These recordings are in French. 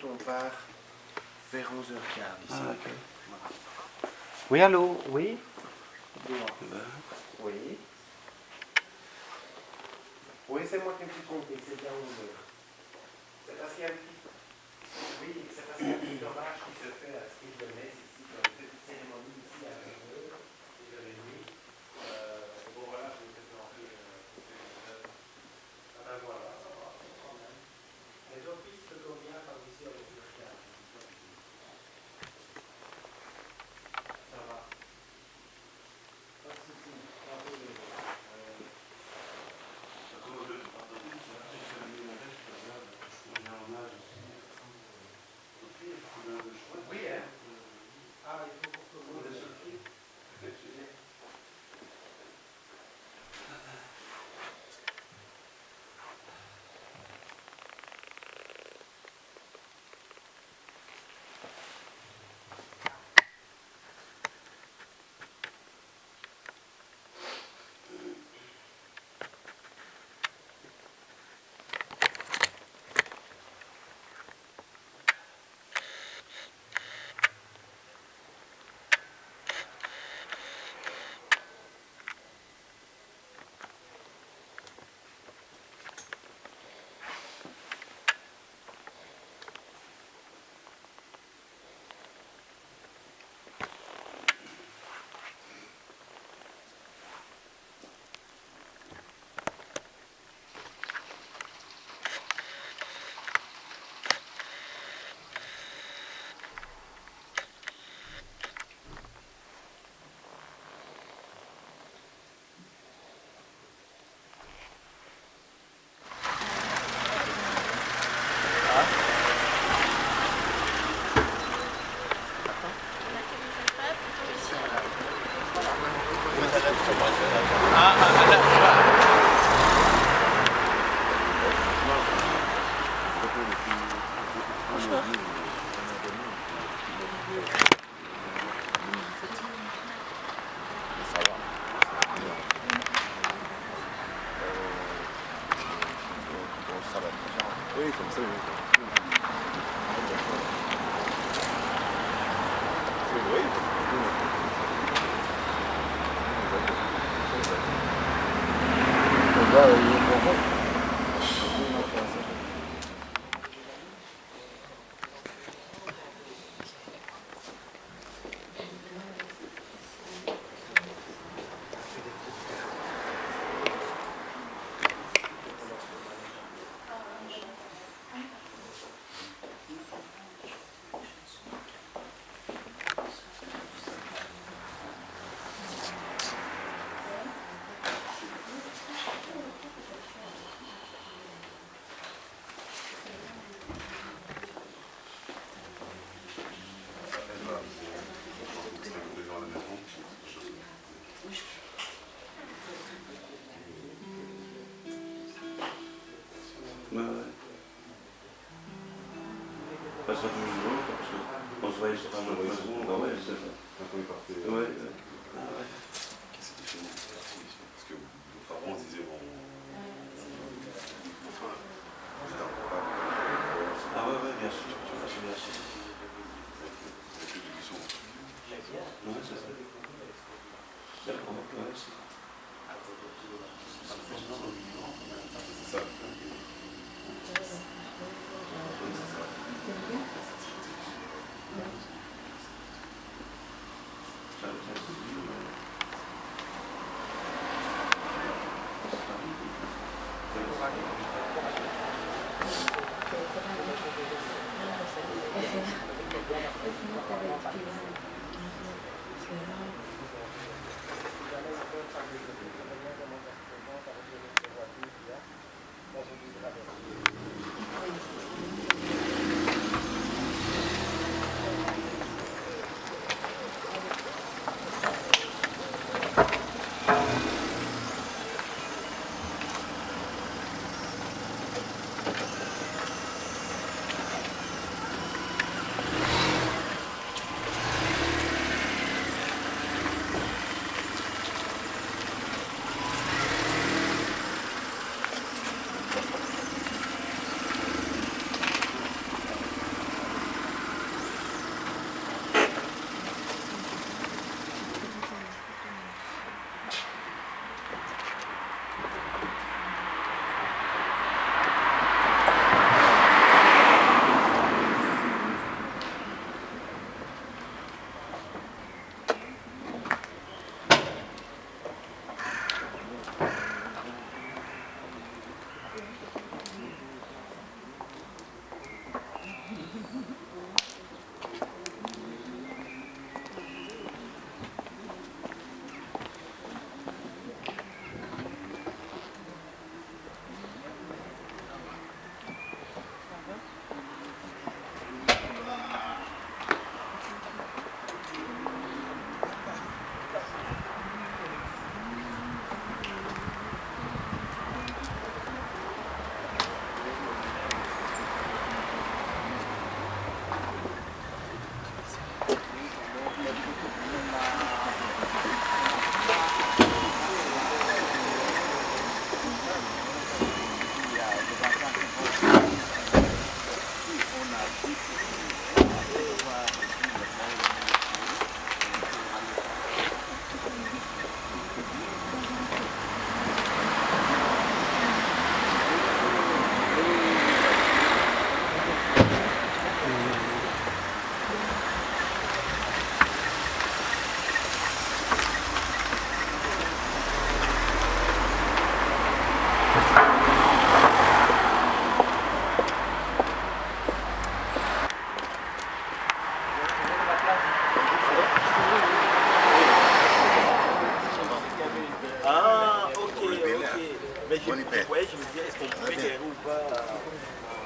on part vers 11h15 ici. Ah, ok. Voilà. Oui, allô? Oui? Oui. Oui, c'est moi qui me suis trompé, c'est bien 11h. C'est parce qu'il y a un petit... Oui, c'est parce qu'il y a un petit hommage qui se fait à Steve de Metz ici, dans une petite cérémonie ici à 9h, 10h30. Bon, voilà, je vous ai planté. Ah ben voilà, ça va, pas de problème. Les offices se donnent bien par ici à 11h15. Ça va. Pas de soucis. Oui, hein? Ah, il faut pour tout le monde. Oui, comme ça, oui. Ouais, ouais. Pas ça toujours, parce qu'on se voyait sur un autre maison. Bah ouais, c'est ça. Ouais, ouais. Ah ouais. C'était fini. Parce que nos parents disaient, bon, enfin, j'étais un peu pas. Ah ouais, ouais, bien sûr. Bien sûr. Ouais, c'est ça. D'accord, ouais, c'est ça. C'est ça.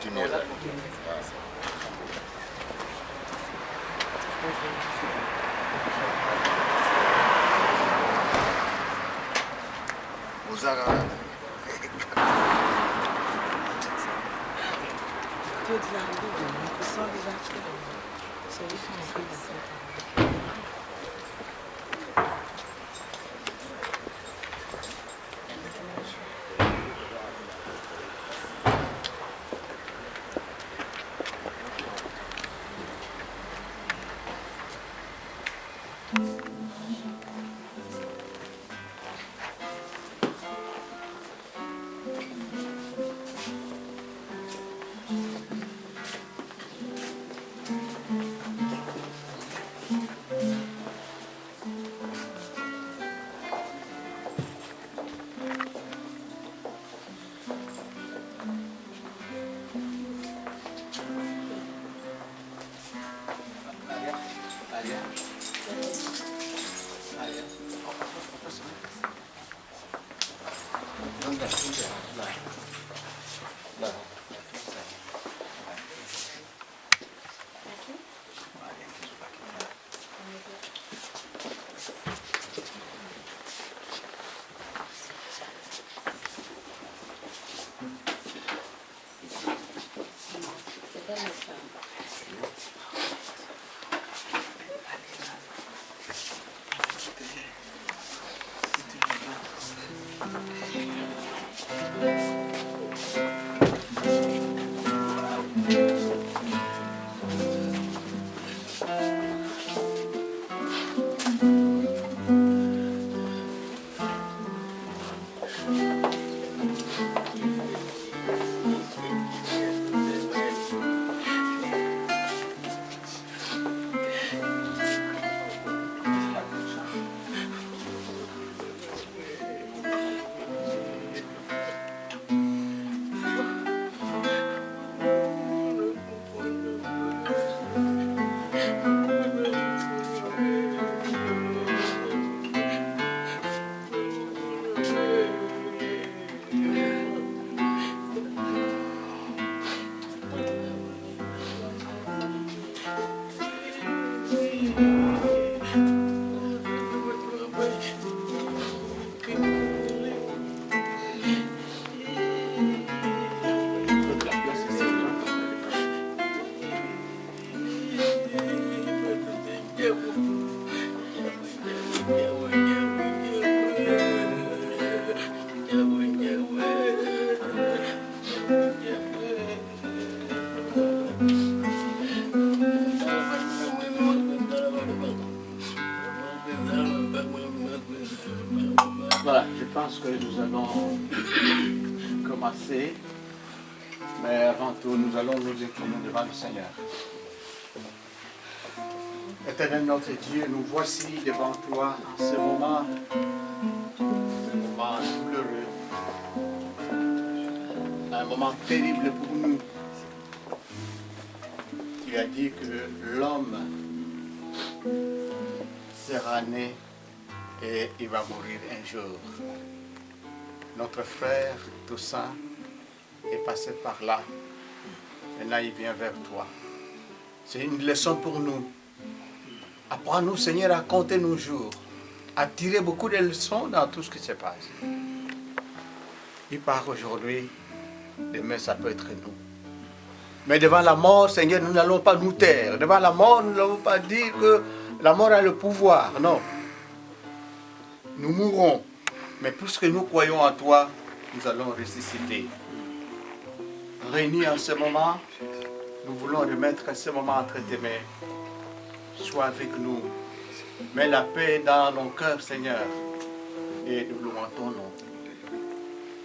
continuer là. Voilà, je pense que nous allons commencer, mais avant tout, nous allons nous incliner devant le Seigneur. Éternel notre Dieu, nous voici devant toi en ce moment douloureux, un moment terrible pour nous. Tu as dit que l'homme sera né et il va mourir un jour. Notre frère Toussaint est passé par là. Maintenant, il vient vers toi. C'est une leçon pour nous. Apprends-nous, Seigneur, à compter nos jours, à tirer beaucoup de leçons dans tout ce qui se passe. Il part aujourd'hui, demain ça peut être nous. Mais devant la mort, Seigneur, nous n'allons pas nous taire. Devant la mort, nous n'allons pas dire que la mort a le pouvoir. Non. Nous mourrons. Mais puisque nous croyons en toi, nous allons ressusciter. Réunis en ce moment, nous voulons remettre ce moment entre tes mains. Sois avec nous. Mets la paix dans nos cœurs, Seigneur. Et nous louons ton nom.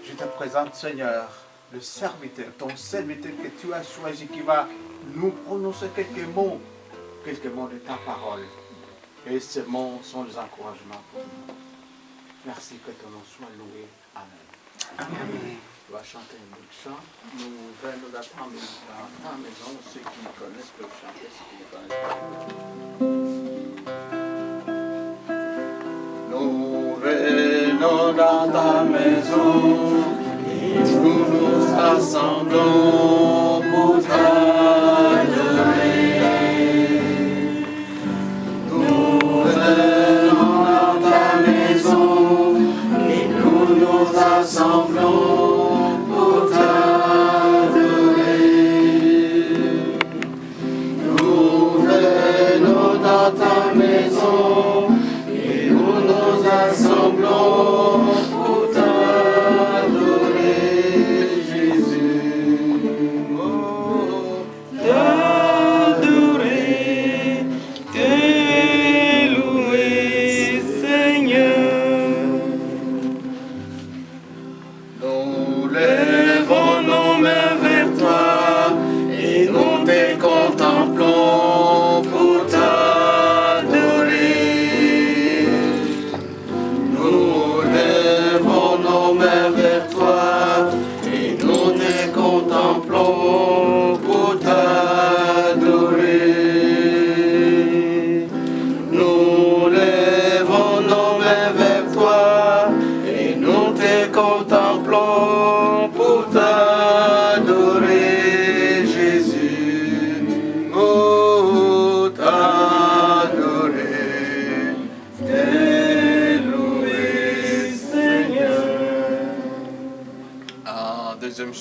Je te présente, Seigneur, le serviteur, ton serviteur que tu as choisi, qui va nous prononcer quelques mots de ta parole. Et ces mots sont des encouragements pour nous. Merci que ton nom soit loué. Amen. Amen. Tu vas chanter un bout de chant. Nous venons d'attendre dans ta maison. Ceux qui connaissent peuvent chanter, ceux qui ne connaissent pas. Nous venons dans ta maison et nous nous rassemblons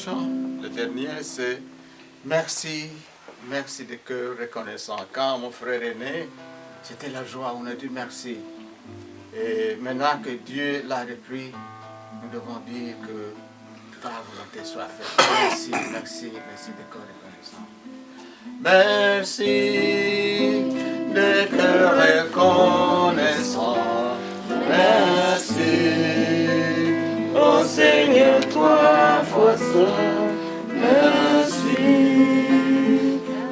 chant, le dernier, c'est merci, merci de cœur reconnaissant. Quand mon frère est né, c'était la joie, on a dit merci. Et maintenant que Dieu l'a repris, nous devons dire que ta volonté soit faite. Merci, merci, merci de cœur reconnaissant. Merci de cœur reconnaissant. Merci, ô Seigneur, toi, foi saint. Merci,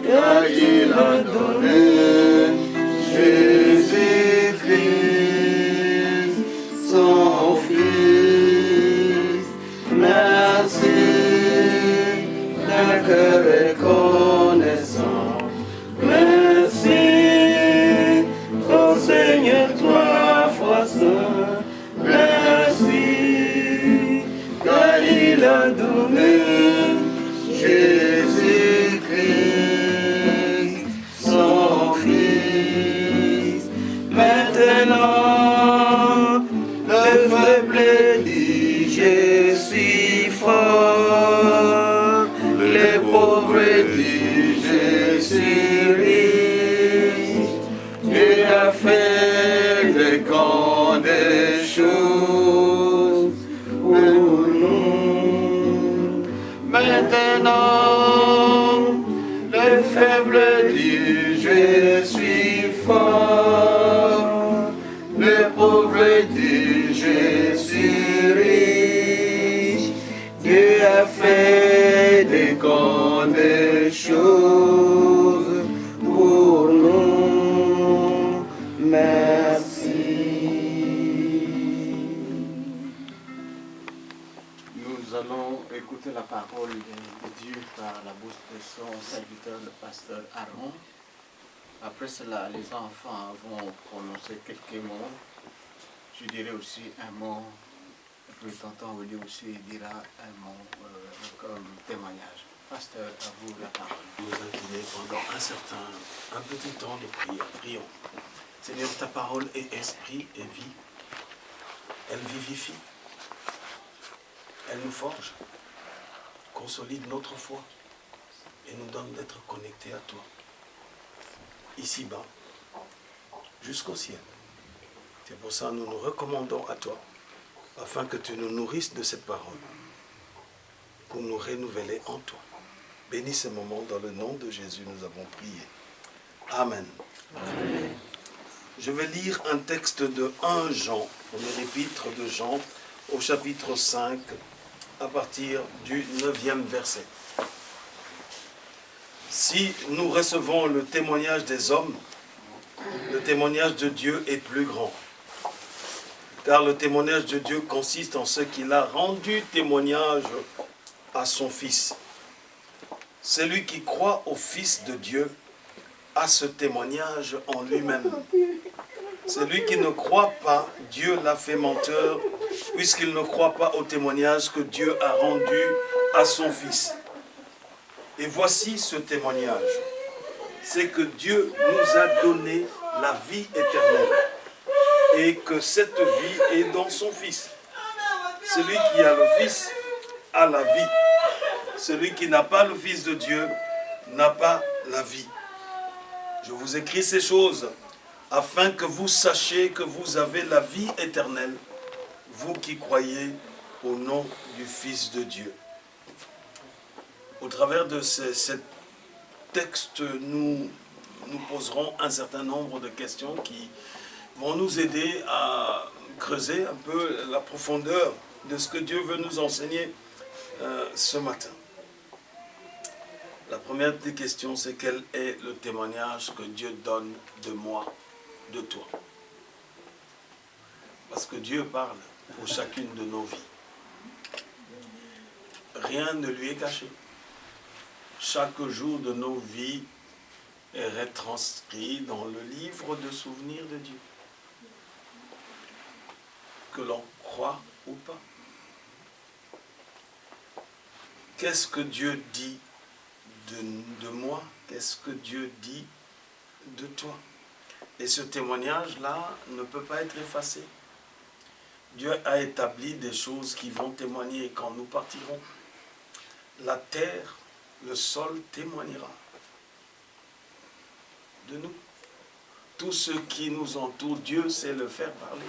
car il a donné Jésus-Christ, son Fils. Merci, de cœur reconnaissant. Merci, ô Seigneur, toi, foi saint. Merci, car il a donné Jésus-Christ, son Fils. Maintenant, le faible dit, je suis fort. Les pauvres disent, je suis riche. Dieu a fait de grandes choses pour nous. Maintenant, le faible dit, je suis fort. Le pauvre dit, je suis riche. Dieu a fait de grandes choses pour nous. Merci. Nous allons écouter la parole de Dieu par la bouche de son serviteur, le pasteur Aaron. Après cela, les enfants vont prononcer quelques mots. Je dirai aussi un mot. Et puis tonton Willy aussi dira un mot comme témoignage. Pasteur, à vous la parole. Nous incliner pendant un petit temps de prière. Prions. Seigneur, ta parole est esprit et vie. Elle vivifie. Elle nous forge, consolide notre foi et nous donne d'être connectés à toi. Ici-bas, jusqu'au ciel. C'est pour ça que nous nous recommandons à toi, afin que tu nous nourrisses de cette parole, pour nous renouveler en toi. Bénis ce moment, dans le nom de Jésus, nous avons prié. Amen. Amen. Je vais lire un texte de 1 Jean, premier épître de Jean, au chapitre 5, à partir du 9e verset. Si nous recevons le témoignage des hommes, le témoignage de Dieu est plus grand. Car le témoignage de Dieu consiste en ce qu'il a rendu témoignage à son Fils. Celui qui croit au Fils de Dieu a ce témoignage en lui-même. Celui qui ne croit pas, Dieu l'a fait menteur, puisqu'il ne croit pas au témoignage que Dieu a rendu à son Fils. Et voici ce témoignage. C'est que Dieu nous a donné la vie éternelle. Et que cette vie est dans son Fils. Celui qui a le Fils a la vie. Celui qui n'a pas le Fils de Dieu n'a pas la vie. Je vous écris ces choses afin que vous sachiez que vous avez la vie éternelle, vous qui croyez au nom du Fils de Dieu. Au travers de ce texte, nous poserons un certain nombre de questions qui vont nous aider à creuser un peu la profondeur de ce que Dieu veut nous enseigner ce matin. La première des questions, c'est quel est le témoignage que Dieu donne de moi, de toi? Parce que Dieu parle pour chacune de nos vies. Rien ne lui est caché. Chaque jour de nos vies est retranscrit dans le livre de souvenirs de Dieu. Que l'on croit ou pas. Qu'est-ce que Dieu dit de moi? Qu'est-ce que Dieu dit de toi? Et ce témoignage-là ne peut pas être effacé. Dieu a établi des choses qui vont témoigner quand nous partirons. la terre, le sol témoignera de nous. Tout ce qui nous entoure, Dieu sait le faire parler.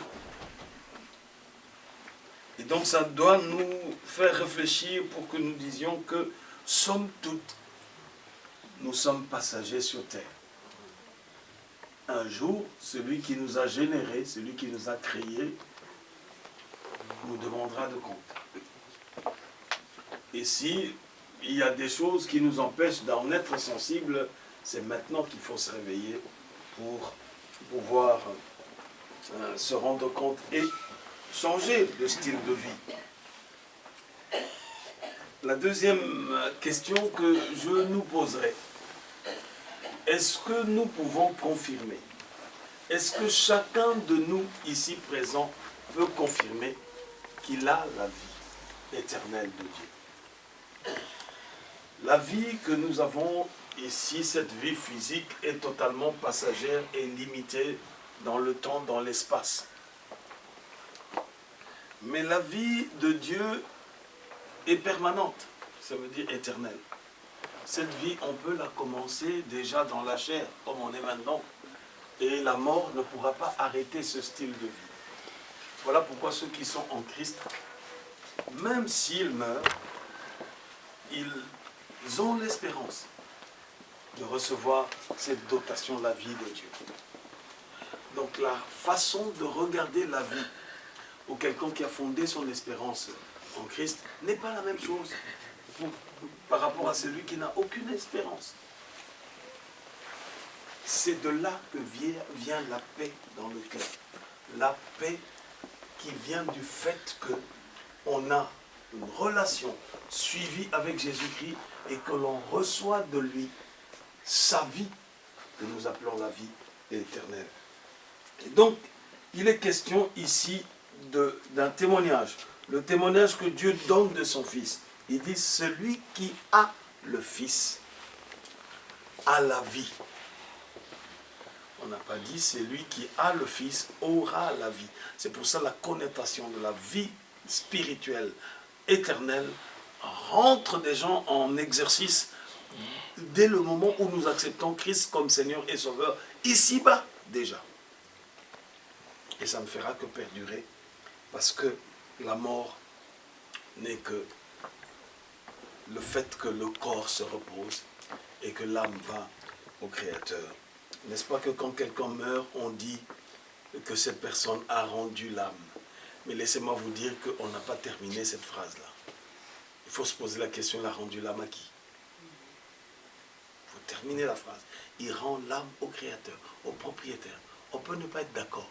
Et donc ça doit nous faire réfléchir pour que nous disions que, somme toute, nous sommes passagers sur terre. Un jour, celui qui nous a générés, celui qui nous a créés, nous demandera de compte. Et si il y a des choses qui nous empêchent d'en être sensibles, c'est maintenant qu'il faut se réveiller pour pouvoir se rendre compte et changer de style de vie. La deuxième question que je nous poserai, est-ce que nous pouvons confirmer? Est-ce que chacun de nous ici présent peut confirmer qu'il a la vie éternelle de Dieu? La vie que nous avons ici, cette vie physique, est totalement passagère et limitée dans le temps, dans l'espace. Mais la vie de Dieu est permanente, ça veut dire éternelle. Cette vie, on peut la commencer déjà dans la chair, comme on est maintenant. Et la mort ne pourra pas arrêter ce style de vie. Voilà pourquoi ceux qui sont en Christ, même s'ils meurent, ils ont l'espérance de recevoir cette dotation, la vie de Dieu. Donc la façon de regarder la vie, ou quelqu'un qui a fondé son espérance en Christ, n'est pas la même chose par rapport à celui qui n'a aucune espérance. C'est de là que vient la paix dans le cœur. La paix qui vient du fait qu'on a une relation suivie avec Jésus-Christ et que l'on reçoit de lui sa vie, que nous appelons la vie éternelle. Et donc, il est question ici d'un témoignage. Le témoignage que Dieu donne de son Fils. Il dit, celui qui a le Fils a la vie. On n'a pas dit, celui qui a le Fils aura la vie. C'est pour ça la connotation de la vie spirituelle, éternelle, rentre des gens en exercice dès le moment où nous acceptons Christ comme Seigneur et Sauveur, ici-bas déjà. Et ça ne fera que perdurer, parce que la mort n'est que le fait que le corps se repose et que l'âme va au Créateur. N'est-ce pas que quand quelqu'un meurt, on dit que cette personne a rendu l'âme? Mais laissez-moi vous dire qu'on n'a pas terminé cette phrase-là. Il faut se poser la question, il a rendu l'âme à qui? Il faut terminer la phrase. Il rend l'âme au Créateur, au propriétaire. On peut ne pas être d'accord.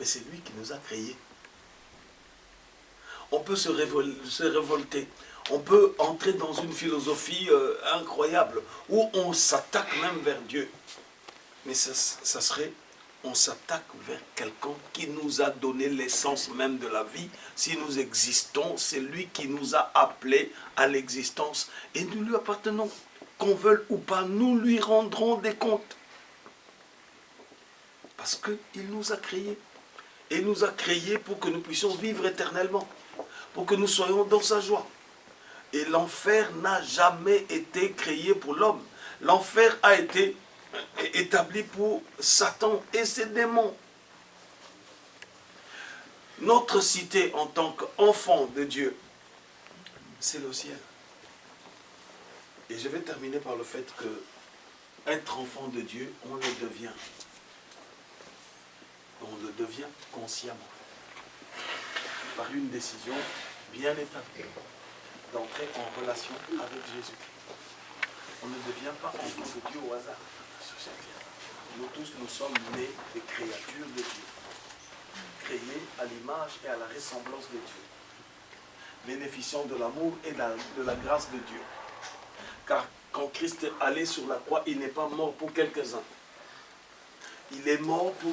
Mais c'est lui qui nous a créés. On peut se révolter. On peut entrer dans une philosophie incroyable où on s'attaque même vers Dieu. Mais ça serait, on s'attaque vers quelqu'un qui nous a donné l'essence même de la vie. Si nous existons, c'est lui qui nous a appelés à l'existence. Et nous lui appartenons. Qu'on veuille ou pas, nous lui rendrons des comptes. Parce qu'il nous a créés. Et il nous a créés pour que nous puissions vivre éternellement. Pour que nous soyons dans sa joie. Et l'enfer n'a jamais été créé pour l'homme. L'enfer a été établi pour Satan et ses démons. Notre cité en tant qu'enfant de Dieu, c'est le ciel. Et je vais terminer par le fait que être enfant de Dieu, on le devient. On le devient consciemment. Par une décision bien établie d'entrer en relation avec Jésus-Christ. On ne devient pas enfant de Dieu au hasard. Nous tous, nous sommes nés des créatures de Dieu, créés à l'image et à la ressemblance de Dieu, bénéficiant de l'amour et de la grâce de Dieu. Car quand Christ est allé sur la croix, il n'est pas mort pour quelques-uns. Il est mort pour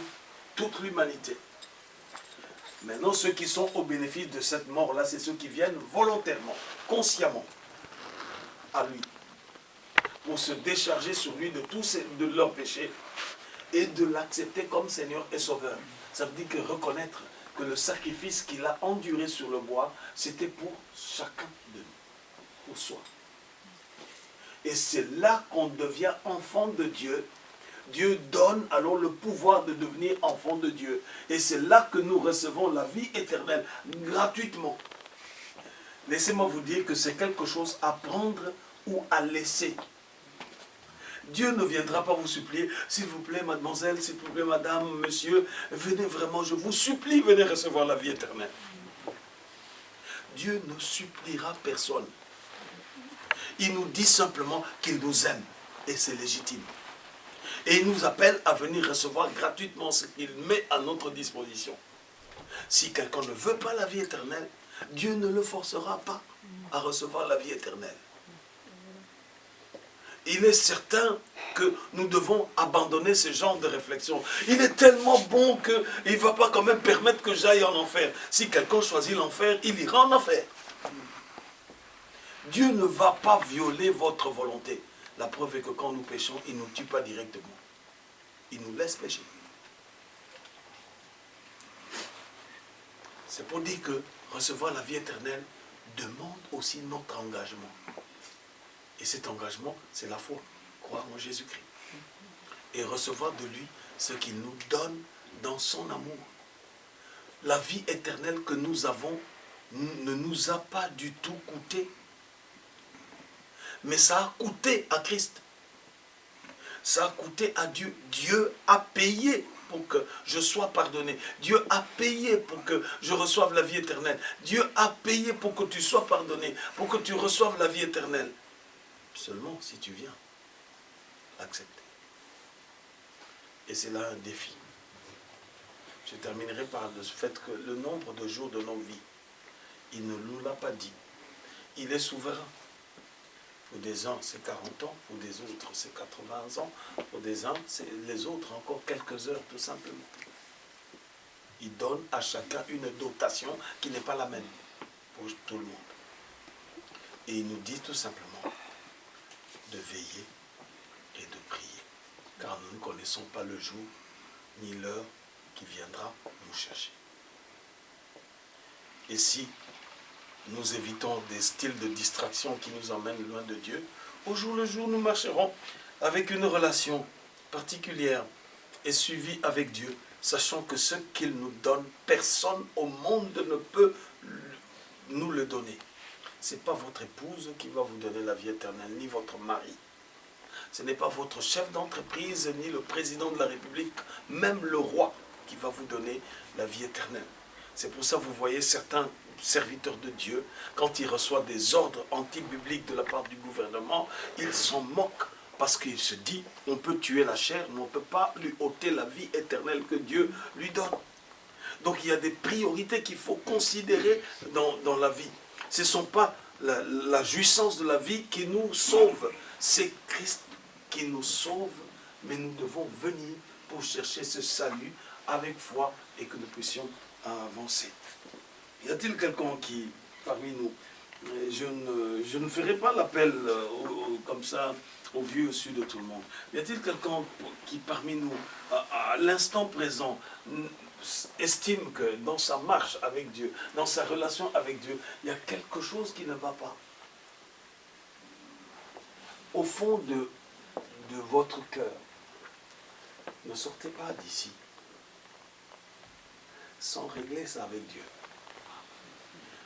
toute l'humanité. Maintenant, ceux qui sont au bénéfice de cette mort-là, c'est ceux qui viennent volontairement, consciemment, à lui, pour se décharger sur lui de tous de leurs péchés et de l'accepter comme Seigneur et Sauveur. Ça veut dire que reconnaître que le sacrifice qu'il a enduré sur le bois, c'était pour chacun de nous. pour soi. Et c'est là qu'on devient enfant de Dieu. Dieu donne alors le pouvoir de devenir enfant de Dieu. Et c'est là que nous recevons la vie éternelle, gratuitement. Laissez-moi vous dire que c'est quelque chose à prendre ou à laisser. Dieu ne viendra pas vous supplier, s'il vous plaît, mademoiselle, s'il vous plaît, madame, monsieur, venez vraiment, je vous supplie, venez recevoir la vie éternelle. Dieu ne suppliera personne. Il nous dit simplement qu'il nous aime, et c'est légitime. Et il nous appelle à venir recevoir gratuitement ce qu'il met à notre disposition. Si quelqu'un ne veut pas la vie éternelle, Dieu ne le forcera pas à recevoir la vie éternelle. Il est certain que nous devons abandonner ce genre de réflexion. Il est tellement bon qu'il ne va pas quand même permettre que j'aille en enfer. Si quelqu'un choisit l'enfer, il ira en enfer. Dieu ne va pas violer votre volonté. La preuve est que quand nous péchons, il ne nous tue pas directement. Il nous laisse pécher. C'est pour dire que recevoir la vie éternelle demande aussi notre engagement. Et cet engagement, c'est la foi, croire en Jésus-Christ. Et recevoir de lui ce qu'il nous donne dans son amour. La vie éternelle que nous avons ne nous a pas du tout coûté. Mais ça a coûté à Christ. Ça a coûté à Dieu. Dieu a payé pour que je sois pardonné. Dieu a payé pour que je reçoive la vie éternelle. Dieu a payé pour que tu sois pardonné, pour que tu reçoives la vie éternelle. Seulement si tu viens accepter. Et c'est là un défi. Je terminerai par le fait que le nombre de jours de nos vies, il ne nous l'a pas dit. Il est souverain. Pour des uns, c'est 40 ans. Pour des autres, c'est 80 ans. Pour des uns, c'est les autres, encore quelques heures, tout simplement. Il donne à chacun une dotation qui n'est pas la même pour tout le monde. Et il nous dit tout simplement de veiller et de prier. Car nous ne connaissons pas le jour ni l'heure qui viendra nous chercher. Et si nous évitons des styles de distraction qui nous emmènent loin de Dieu, au jour le jour, nous marcherons avec une relation particulière et suivie avec Dieu, sachant que ce qu'il nous donne, personne au monde ne peut nous le donner. Ce n'est pas votre épouse qui va vous donner la vie éternelle, ni votre mari. Ce n'est pas votre chef d'entreprise, ni le président de la République, même le roi qui va vous donner la vie éternelle. C'est pour ça que vous voyez certains serviteurs de Dieu, quand ils reçoivent des ordres anti-bibliques de la part du gouvernement, ils s'en moquent parce qu'ils se disent, on peut tuer la chair, mais on ne peut pas lui ôter la vie éternelle que Dieu lui donne. Donc il y a des priorités qu'il faut considérer dans la vie. Ce ne sont pas la jouissance de la vie qui nous sauve, c'est Christ qui nous sauve, mais nous devons venir pour chercher ce salut avec foi et que nous puissions avancer. Y a-t-il quelqu'un qui, parmi nous, je ne ferai pas l'appel comme ça au vu au su de tout le monde. Y a-t-il quelqu'un qui, parmi nous, à l'instant présent, estime que dans sa marche avec Dieu, dans sa relation avec Dieu, il y a quelque chose qui ne va pas? Au fond de votre cœur, ne sortez pas d'ici sans régler ça avec Dieu.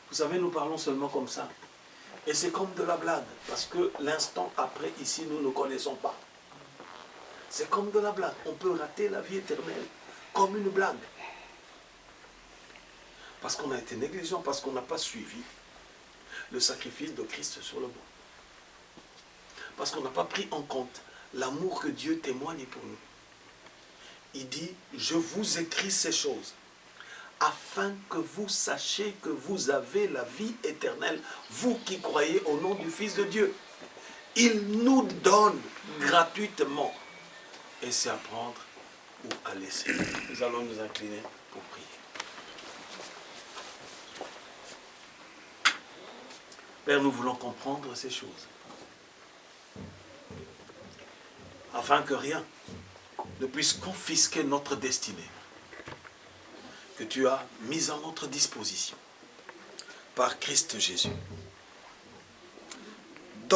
Vous savez, nous parlons seulement comme ça. Et c'est comme de la blague, parce que l'instant après, ici, nous ne connaissons pas. C'est comme de la blague. On peut rater la vie éternelle comme une blague. Parce qu'on a été négligent, parce qu'on n'a pas suivi le sacrifice de Christ sur le bois. Parce qu'on n'a pas pris en compte l'amour que Dieu témoigne pour nous. Il dit, je vous écris ces choses afin que vous sachiez que vous avez la vie éternelle, vous qui croyez au nom du Fils de Dieu. Il nous donne gratuitement. Et c'est à prendre ou à laisser. Nous allons nous incliner pour prier. Père, nous voulons comprendre ces choses, afin que rien ne puisse confisquer notre destinée, que tu as mise à notre disposition par Christ Jésus.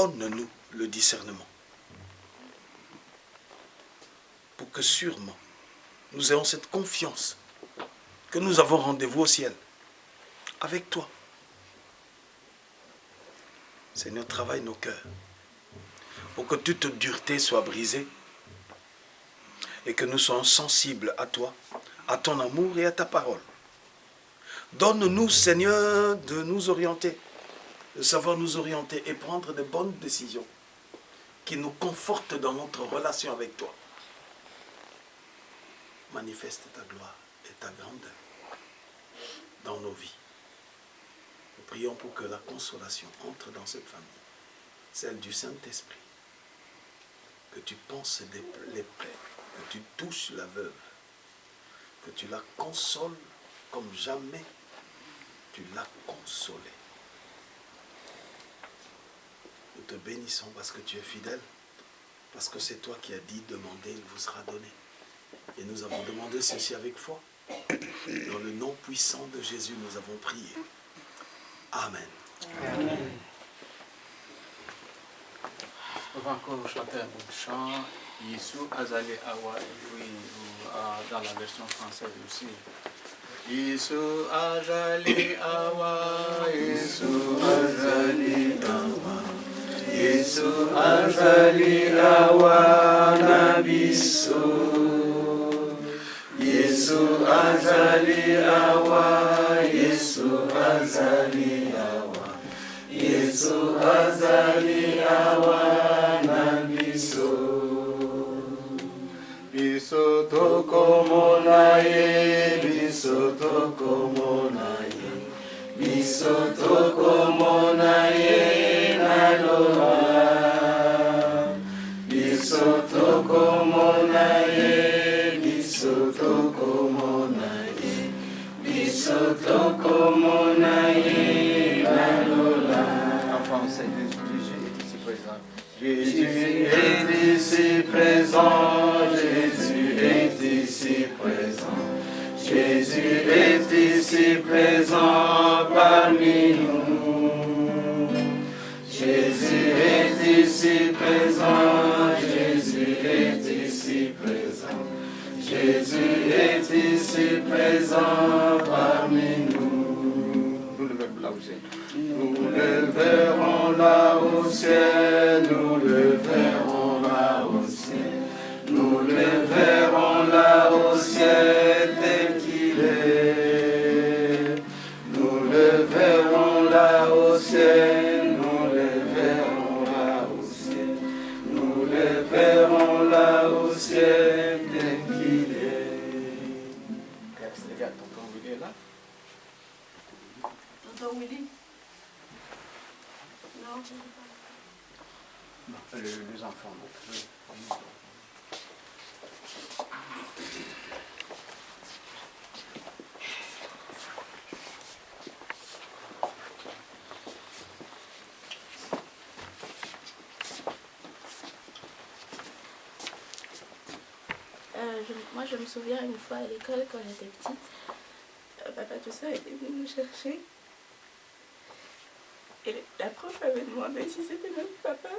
donne-nous le discernement. Pour que sûrement, nous ayons cette confiance que nous avons rendez-vous au ciel avec toi. Seigneur, travaille nos cœurs pour que toute dureté soit brisée et que nous soyons sensibles à toi, à ton amour et à ta parole. Donne-nous, Seigneur, de nous orienter, de savoir nous orienter et prendre de bonnes décisions qui nous confortent dans notre relation avec toi. Manifeste ta gloire et ta grandeur dans nos vies. Nous prions pour que la consolation entre dans cette famille, celle du Saint-Esprit, que tu penses les plaies, que tu touches la veuve, que tu la consoles comme jamais tu l'as consolée. Nous te bénissons parce que tu es fidèle, parce que c'est toi qui as dit, demandez, il vous sera donné. Et nous avons demandé ceci avec foi. Dans le nom puissant de Jésus, nous avons prié. Amen. Amen. On va encore chanter un bout de chant. Yesu Azali Awa, oui, dans la version française aussi. Yesu Azali Awa, Yesu Azali Awa, Yesu Azali Awa Nabiso. Yesu Azali Awa, Yesu Azali Awa, Yesu Azali Awa Nabiso. Biso toko monaye, biso toko monaye, biso toko monaye naloa. Biso toko monaye, biso toko monaye, biso toko monaye naloa. En français, Jésus est ici présent. Jésus est ici présent, Jésus est ici présent, Jésus est ici présent parmi nous. Jésus est ici présent, Jésus est ici présent, Jésus est ici présent parmi nous. Nous le verrons là au ciel, nous le verrons là au ciel, nous le verrons là au ciel tel qu'il est. Nous le verrons là au ciel, nous le verrons là au ciel, nous le verrons là au ciel tel qu'il est. Tonton Willy est là? Tonton Willy? Non, je ne sais pas. Les enfants, donc. Moi, je me souviens une fois à l'école, quand j'étais petite, papa tout ça était venu nous chercher. Et la prof avait demandé si c'était notre papa.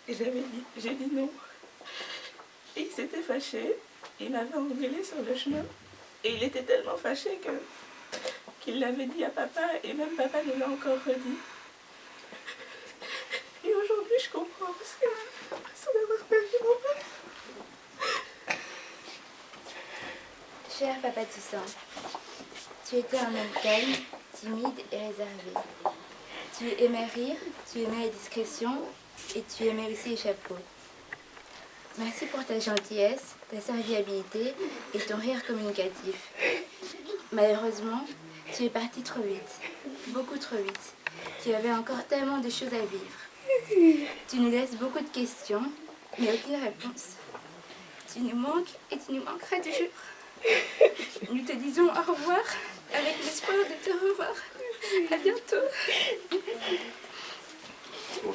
Et j'ai dit non. Et il s'était fâché. Il m'avait engueulé sur le chemin. Et il était tellement fâché qu'il l'avait dit à papa. Et même papa nous l'a encore redit. Et aujourd'hui, je comprends parce que j'ai l'impression d'avoir perdu mon père. Cher Papa Toussaint, tu étais un homme calme, timide et réservé. Tu aimais rire, tu aimais la discrétion et tu aimais aussi les chapeaux. Merci pour ta gentillesse, ta serviabilité et ton rire communicatif. Malheureusement, tu es parti trop vite, beaucoup trop vite. Tu avais encore tellement de choses à vivre. Tu nous laisses beaucoup de questions, mais aucune réponse. Tu nous manques et tu nous manqueras toujours. Nous te disons au revoir avec l'espoir de te revoir. À bientôt. Bon,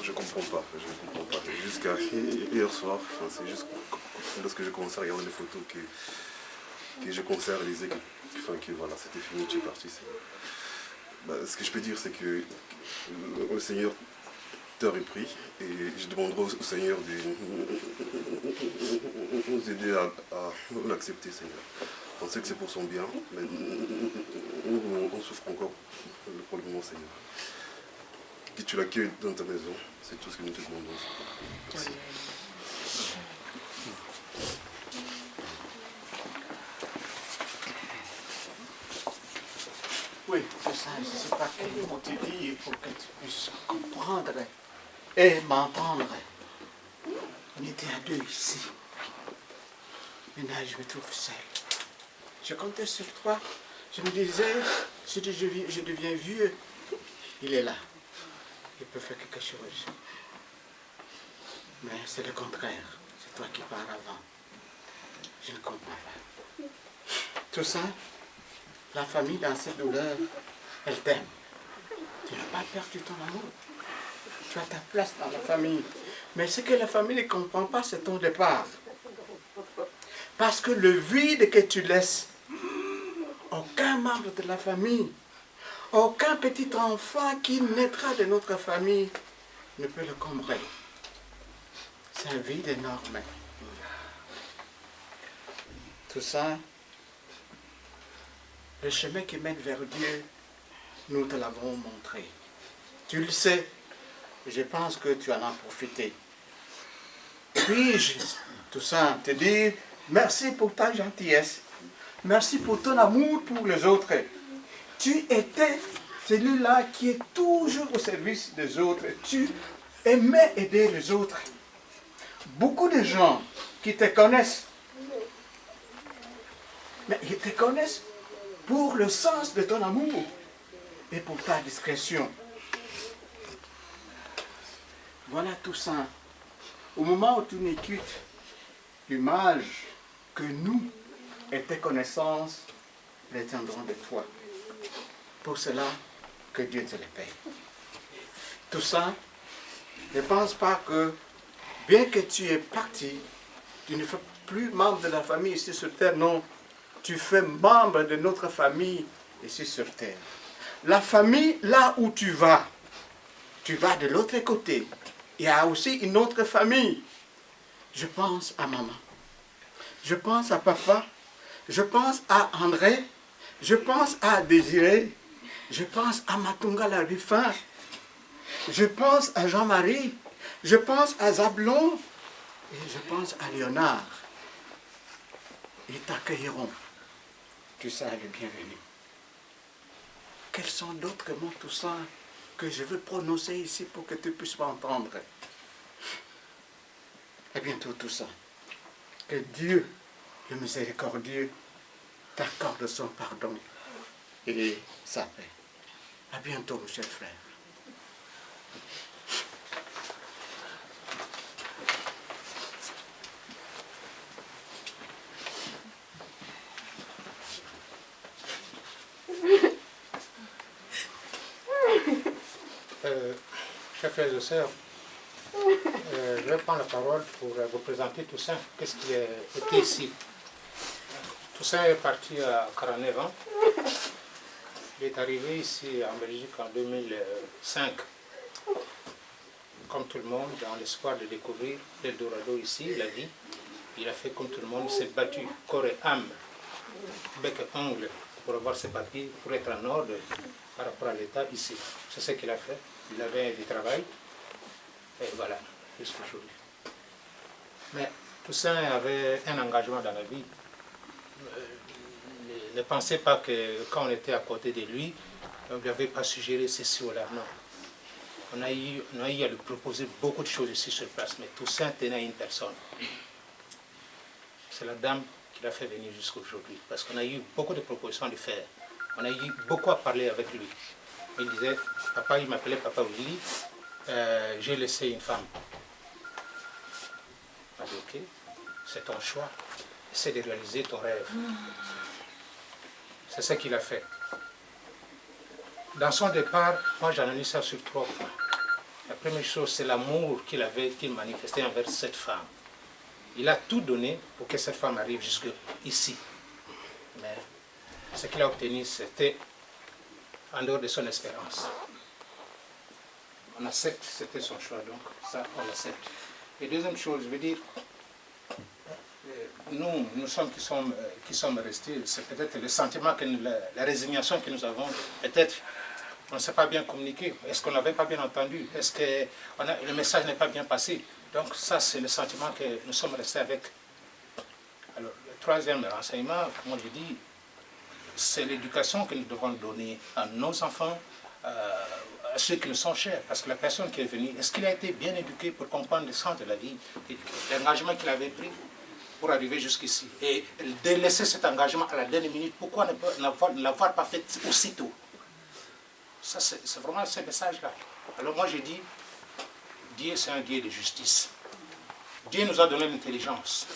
je comprends pas. Jusqu'à hier soir, c'est juste lorsque je commençais à regarder les photos que je commençais à réaliser que voilà, c'était fini, tu es parti. Ce que je peux dire, c'est que le Seigneur t'a repris et je demanderai au Seigneur de nous aider à l'accepter, Seigneur. On sait que c'est pour son bien, mais on souffre encore pour le moment, Seigneur. Que tu l'accueilles dans ta maison, c'est tout ce que nous te demandons. Merci. Oui, c'est ça. Je ne sais pas quel mot te dire pour que tu puisses comprendre et m'entendre. On était à deux ici. Maintenant, je me trouve seul. Je comptais sur toi. Je me disais, si je deviens vieux, il est là. Il peut faire quelque chose. Mais c'est le contraire. C'est toi qui pars avant. Je ne comprends pas. Tout ça, la famille dans cette douleur, elle t'aime. Tu n'as pas perdu ton amour. Tu as ta place dans la famille. Mais ce que la famille ne comprend pas, c'est ton départ. Parce que le vide que tu laisses, aucun membre de la famille, aucun petit enfant qui naîtra de notre famille ne peut le combler. C'est un vide énorme. Tout ça, le chemin qui mène vers Dieu, nous te l'avons montré. Tu le sais, je pense que tu en as profité. Puis-je, tout ça, te dire merci pour ta gentillesse, merci pour ton amour pour les autres. Tu étais celui-là qui est toujours au service des autres. Tu aimais aider les autres. Beaucoup de gens qui te connaissent, mais ils te connaissent pour le sens de ton amour et pour ta discrétion. Voilà tout ça. Au moment où tu n'écoutes l'image que nous et tes connaissances les tiendront de toi. Pour cela, que Dieu te les paye. Tout ça, ne pense pas que, bien que tu es parti, tu ne fais plus membre de la famille ici sur terre. Non, tu fais membre de notre famille ici sur terre. La famille, là où tu vas de l'autre côté. Il y a aussi une autre famille. Je pense à maman. Je pense à papa. Je pense à André. Je pense à Désiré. Je pense à Matunga la Rufin. Je pense à Jean-Marie. Je pense à Zablon. Et je pense à Léonard. Ils t'accueilleront. Tu seras le bienvenu. Quels sont d'autres mots, tout ça, que je veux prononcer ici pour que tu puisses m'entendre? À bientôt tout ça. Que Dieu, le miséricordieux, t'accorde son pardon et sa paix. À bientôt, mon cher frère. Chers frères et sœurs, je vais prendre la parole pour vous présenter Toussaint. Qu'est-ce qu'il était ici? Toussaint est parti à 49 ans. Il est arrivé ici en Belgique en 2005. Comme tout le monde, dans l'espoir de découvrir l'Eldorado ici, la vie. Il a fait comme tout le monde, il s'est battu corps et âme, bec et ongle, pour avoir ses papiers, pour être en ordre par rapport à l'État ici. C'est ce qu'il a fait. Il avait du travail. Et voilà, jusqu'aujourd'hui. Mais Toussaint avait un engagement dans la vie. Ne pensez pas que quand on était à côté de lui, on ne lui avait pas suggéré ceci ou là. Non. On a eu à lui proposer beaucoup de choses ici sur place, mais Toussaint tenait à une personne. C'est la dame qui l'a fait venir jusqu'aujourd'hui, parce qu'on a eu beaucoup de propositions à lui faire. On a eu beaucoup à parler avec lui. Il disait, papa, il m'appelait Papa Willy, j'ai laissé une femme. Il m'a dit, ok, c'est ton choix, essaie de réaliser ton rêve. C'est ce qu'il a fait. Dans son départ, moi j'analyse ça sur 3 points. La première chose, c'est l'amour qu'il manifestait envers cette femme. Il a tout donné pour que cette femme arrive jusqu'ici. Mais ce qu'il a obtenu, c'était en dehors de son espérance. On accepte, c'était son choix, donc ça, on l'accepte. Et deuxième chose, je veux dire, nous sommes qui sommes restés, c'est peut-être le sentiment, la résignation que nous avons, peut-être on ne s'est pas bien communiqué, est-ce qu'on n'avait pas bien entendu, est-ce que le message n'est pas bien passé. Donc ça, c'est le sentiment que nous sommes restés avec. Alors, le troisième renseignement, comme je dis, c'est l'éducation que nous devons donner à nos enfants, à ceux qui nous sont chers. Parce que la personne qui est venue, est-ce qu'il a été bien éduqué pour comprendre le sens de la vie, l'engagement qu'il avait pris pour arriver jusqu'ici. Et de laisser cet engagement à la dernière minute, pourquoi ne l'avoir pas fait aussitôt? Ça, c'est vraiment ce message-là. Alors moi, je dis, Dieu, c'est un Dieu de justice. Dieu nous a donné l'intelligence.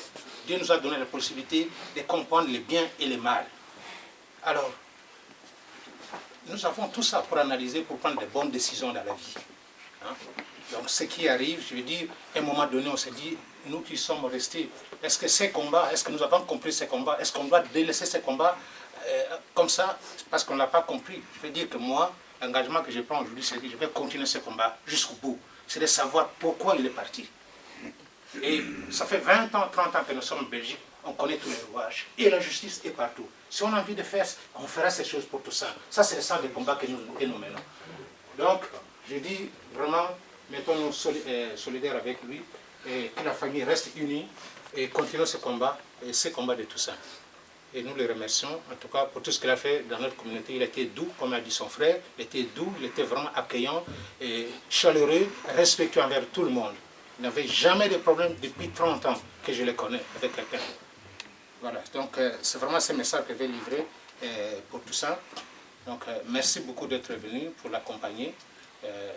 Dieu nous a donné la possibilité de comprendre le bien et le mal. Alors, nous avons tout ça pour analyser, pour prendre de bonnes décisions dans la vie. Hein? Donc, ce qui arrive, je veux dire, à un moment donné, on s'est dit, nous qui sommes restés, est-ce que ces combats, est-ce que nous avons compris ces combats, est-ce qu'on doit délaisser ces combats comme ça, parce qu'on n'a pas compris? Je veux dire que moi, l'engagement que je prends aujourd'hui, c'est que je vais continuer ce combat jusqu'au bout. C'est de savoir pourquoi il est parti. Et ça fait 20 ans, 30 ans que nous sommes en Belgique, on connaît tous les rouages. Et la justice est partout. Si on a envie de faire, on fera ces choses pour tout ça. Ça, c'est le sens des combats que nous menons. Donc, je dis vraiment, mettons-nous solidaires avec lui, et que la famille reste unie, et continue ce combat de tout ça. Et nous le remercions, en tout cas, pour tout ce qu'il a fait dans notre communauté. Il était doux, comme a dit son frère, il était doux, il était vraiment accueillant, et chaleureux, respectueux envers tout le monde. Il n'avait jamais de problème depuis 30 ans que je le connais avec quelqu'un. Voilà, donc c'est vraiment ce message que je vais livrer pour tout ça. Donc merci beaucoup d'être venu pour l'accompagner.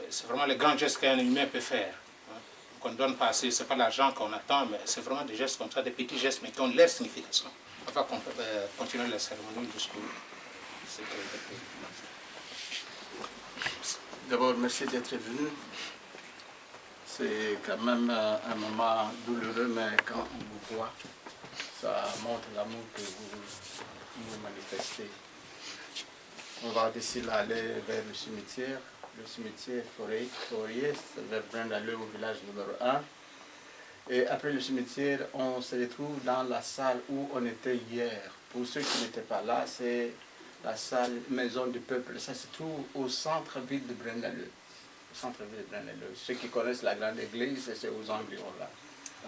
C'est vraiment le grand geste qu'un humain peut faire. Hein, qu'on ne donne pas assez, ce n'est pas l'argent qu'on attend, mais c'est vraiment des gestes comme ça, des petits gestes, mais qui ont leur signification. On va continuer la cérémonie jusqu'au... D'abord, merci d'être venu. C'est quand même un moment douloureux, mais quand on vous voit, ça montre l'amour que vous manifestez. On va d'ici là aller vers le cimetière Fourier, vers Brandaleux au village numéro 1. Et après le cimetière, on se retrouve dans la salle où on était hier. Pour ceux qui n'étaient pas là, c'est la salle Maison du Peuple. Ça se trouve au centre-ville de Brandaleux. Ceux qui connaissent la grande église, c'est aux environs là.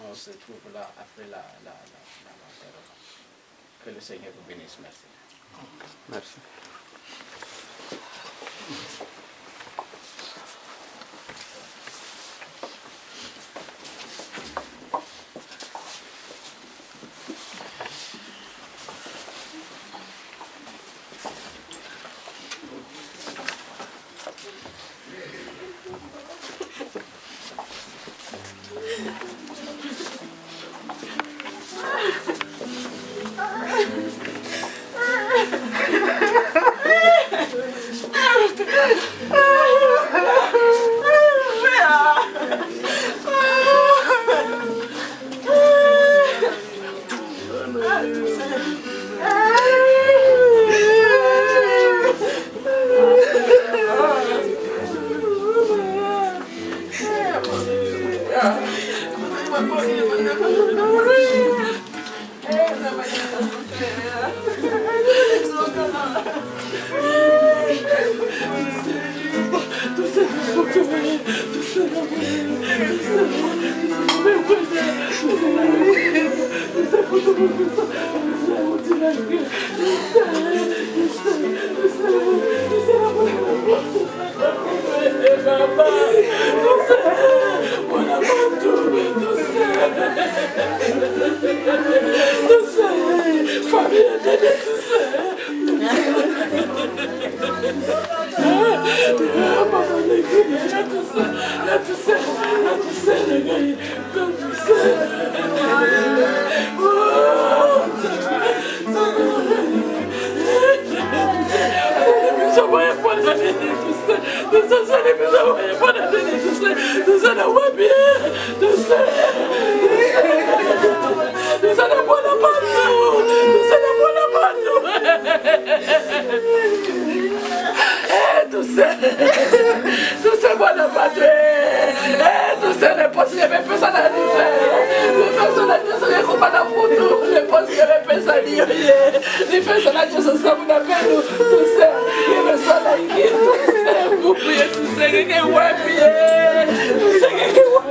On se trouve là après la que le Seigneur vous bénisse. Merci. Merci. na padre. Tu se ne possible pensare di te. Le persone che sono come da futuro, le possible pensare di te. Le persone che sono sempre vero, tu sei che persona che tu sei, tu sei che vuoi, tu sei che vuoi.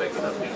Thank you.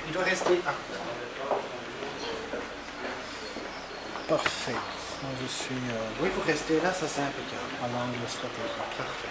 Il doit rester. Parfait. Moi, je suis... Oui, vous restez là, ça c'est impeccable. À l'angle stratégique. Parfait.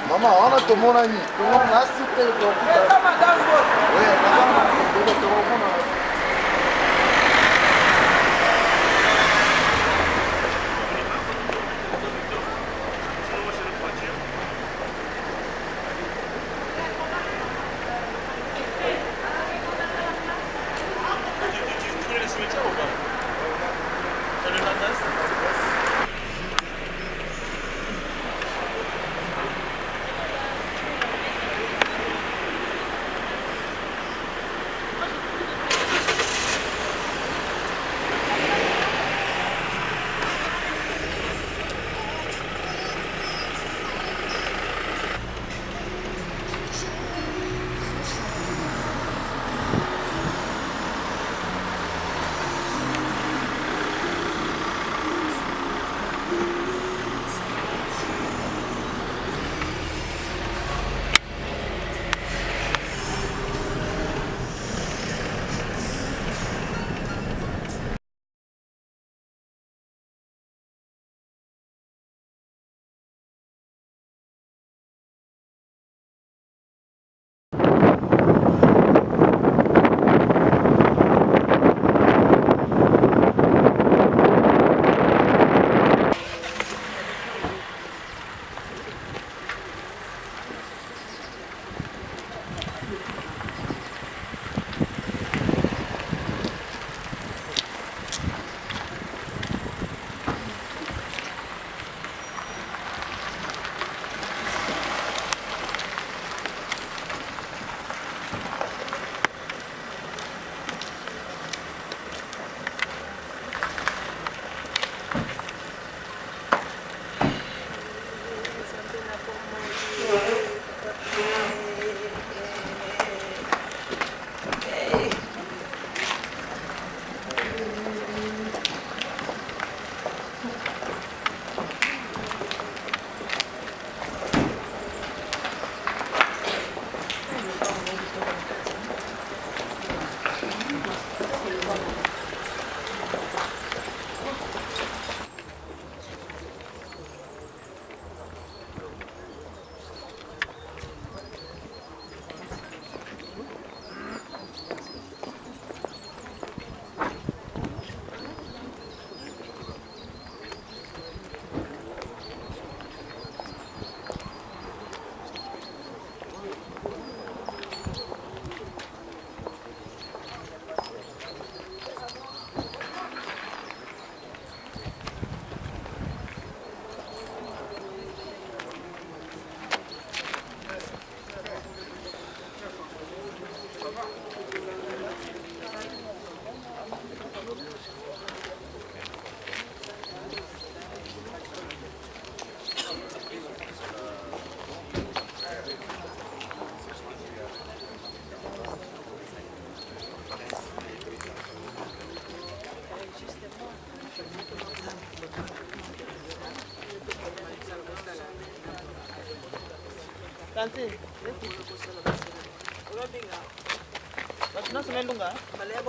Maman, on a tout le monde ami. Tout le monde a cité le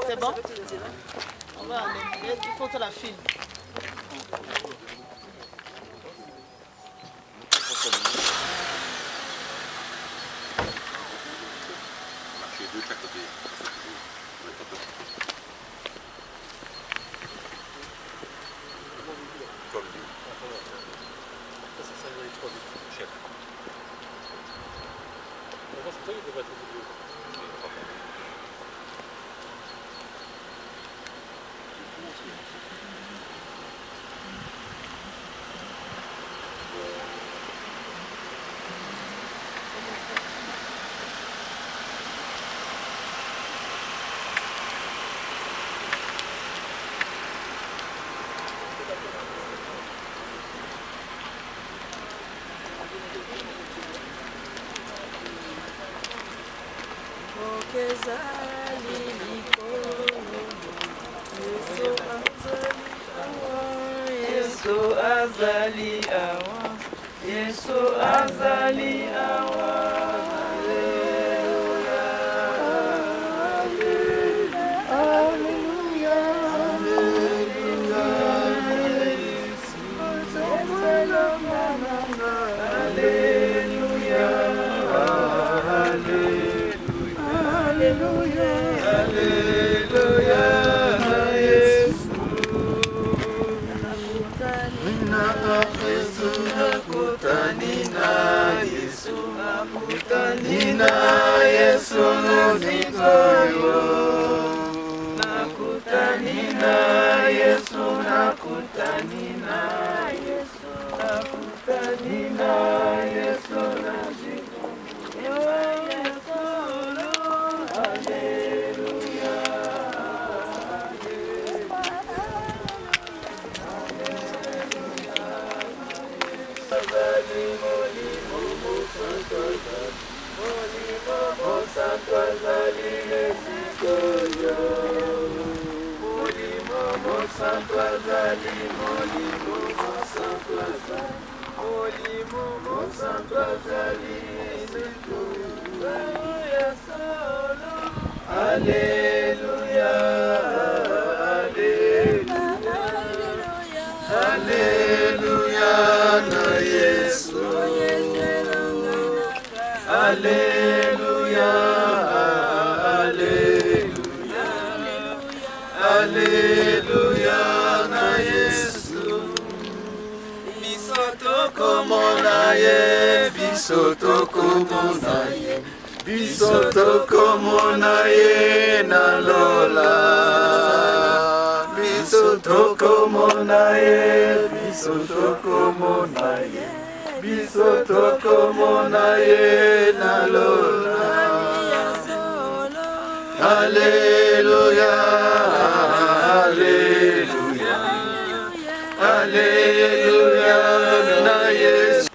C'est bon? On va aller. Il faut que la filme. Kezali Yesu azali awa, Yesu azali awa. Nina Yesu nikoyo, nakutanina Yesu, nakutanina Yesu, nakutanina Yesu, Alléluia, Alléluia, na Yesu. Alléluia, Alléluia, Alléluia, na Yesu. Bisoto komonaye, bisoto komonaye, bisoto komonaye na Lola. Bisoto komonaye, bisoto komonaye, bisoto komonaye na Lola. Alléluia, Alléluia, Alléluia, na Yesu.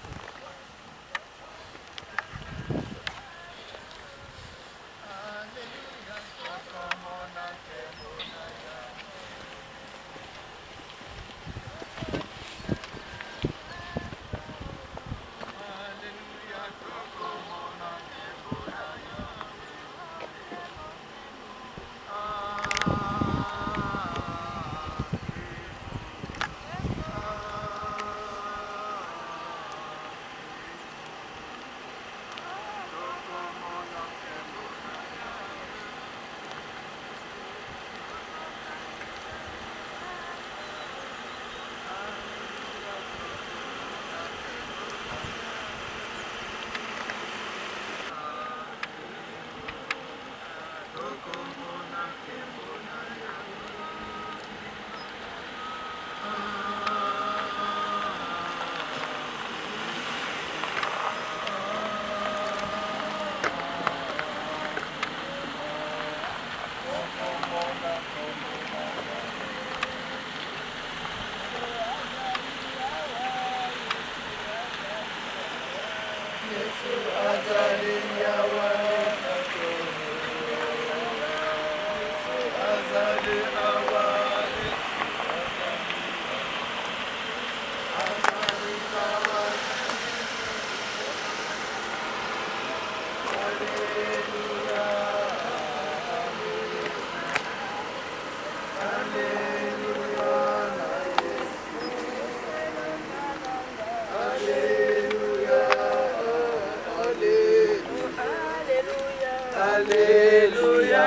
Alléluia,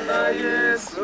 na Yesu.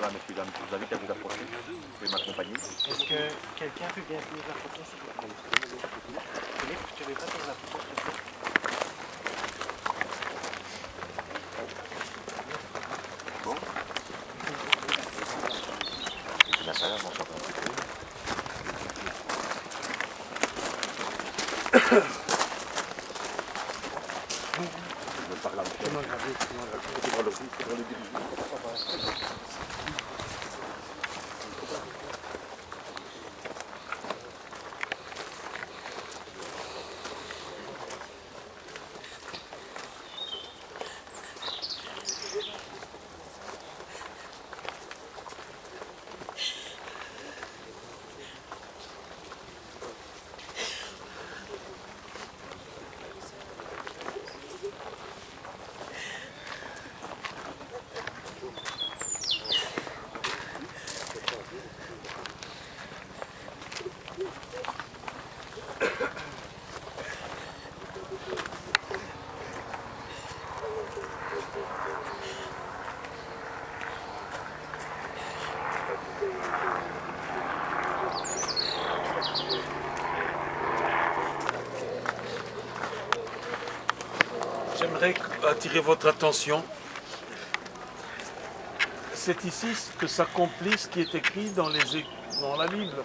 Voilà, messieurs, dames, je vous invite à vous approcher. Vous pouvez m'accompagner. Est-ce que quelqu'un peut bien tenir la photo, s'il vous plaît? Philippe, tu ne veux pas tenir la photo, s'il te plaît? Bon. La salle, on s'entend un petit peu. Je veux parler un peu. J'aimerais attirer votre attention. C'est ici que s'accomplit ce qui est écrit dans la Bible.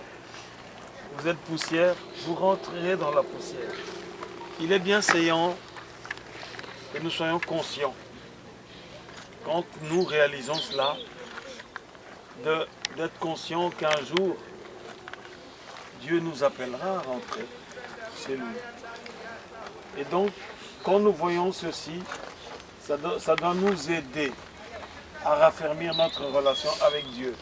Vous êtes poussière, vous rentrerez dans la poussière. Il est bien séant que nous soyons conscients, quand nous réalisons cela, d'être conscients qu'un jour, Dieu nous appellera à rentrer chez lui. Et donc, quand nous voyons ceci, ça doit nous aider à raffermir notre relation avec Dieu.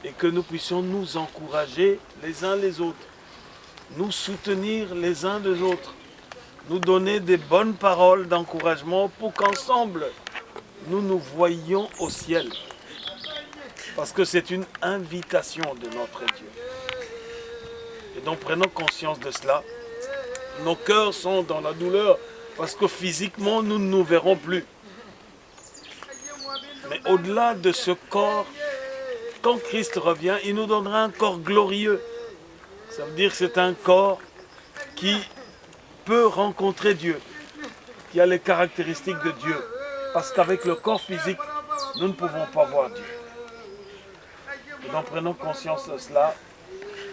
Et que nous puissions nous encourager les uns les autres, nous soutenir les uns des autres, nous donner des bonnes paroles d'encouragement pour qu'ensemble, nous nous voyions au ciel. Parce que c'est une invitation de notre Dieu. Et donc prenons conscience de cela. Nos cœurs sont dans la douleur parce que physiquement, nous ne nous verrons plus. Mais au-delà de ce corps, quand Christ revient, il nous donnera un corps glorieux. Ça veut dire que c'est un corps qui peut rencontrer Dieu, qui a les caractéristiques de Dieu. Parce qu'avec le corps physique, nous ne pouvons pas voir Dieu. Et donc prenons conscience de cela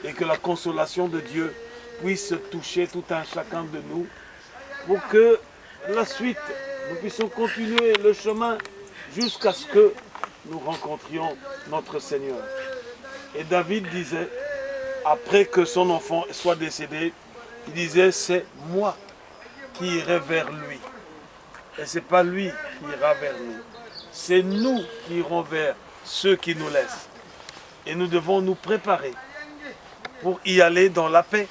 et que la consolation de Dieu puisse toucher tout un chacun de nous pour que la suite, nous puissions continuer le chemin jusqu'à ce que nous rencontrions notre Seigneur. Et David disait, après que son enfant soit décédé, il disait, c'est moi qui irai vers lui. Et ce n'est pas lui qui ira vers nous. C'est nous qui irons vers ceux qui nous laissent. Et nous devons nous préparer pour y aller dans la paix,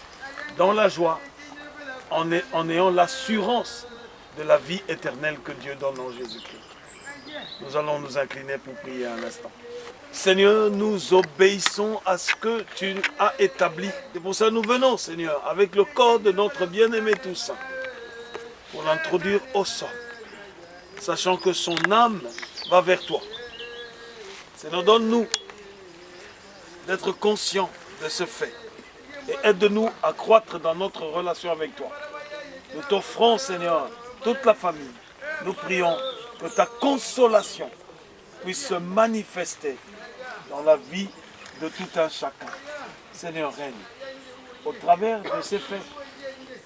dans la joie, en ayant l'assurance de la vie éternelle que Dieu donne en Jésus-Christ. Nous allons nous incliner pour prier un instant. Seigneur, nous obéissons à ce que tu as établi. C'est pour ça que nous venons, Seigneur, avec le corps de notre bien-aimé Toussaint, pour l'introduire au sol, sachant que son âme va vers toi. Seigneur, donne-nous d'être conscients de ce fait et aide-nous à croître dans notre relation avec toi. Nous t'offrons, Seigneur, toute la famille. Nous prions que ta consolation puisse se manifester dans la vie de tout un chacun. Seigneur, règne. Au travers de ces faits,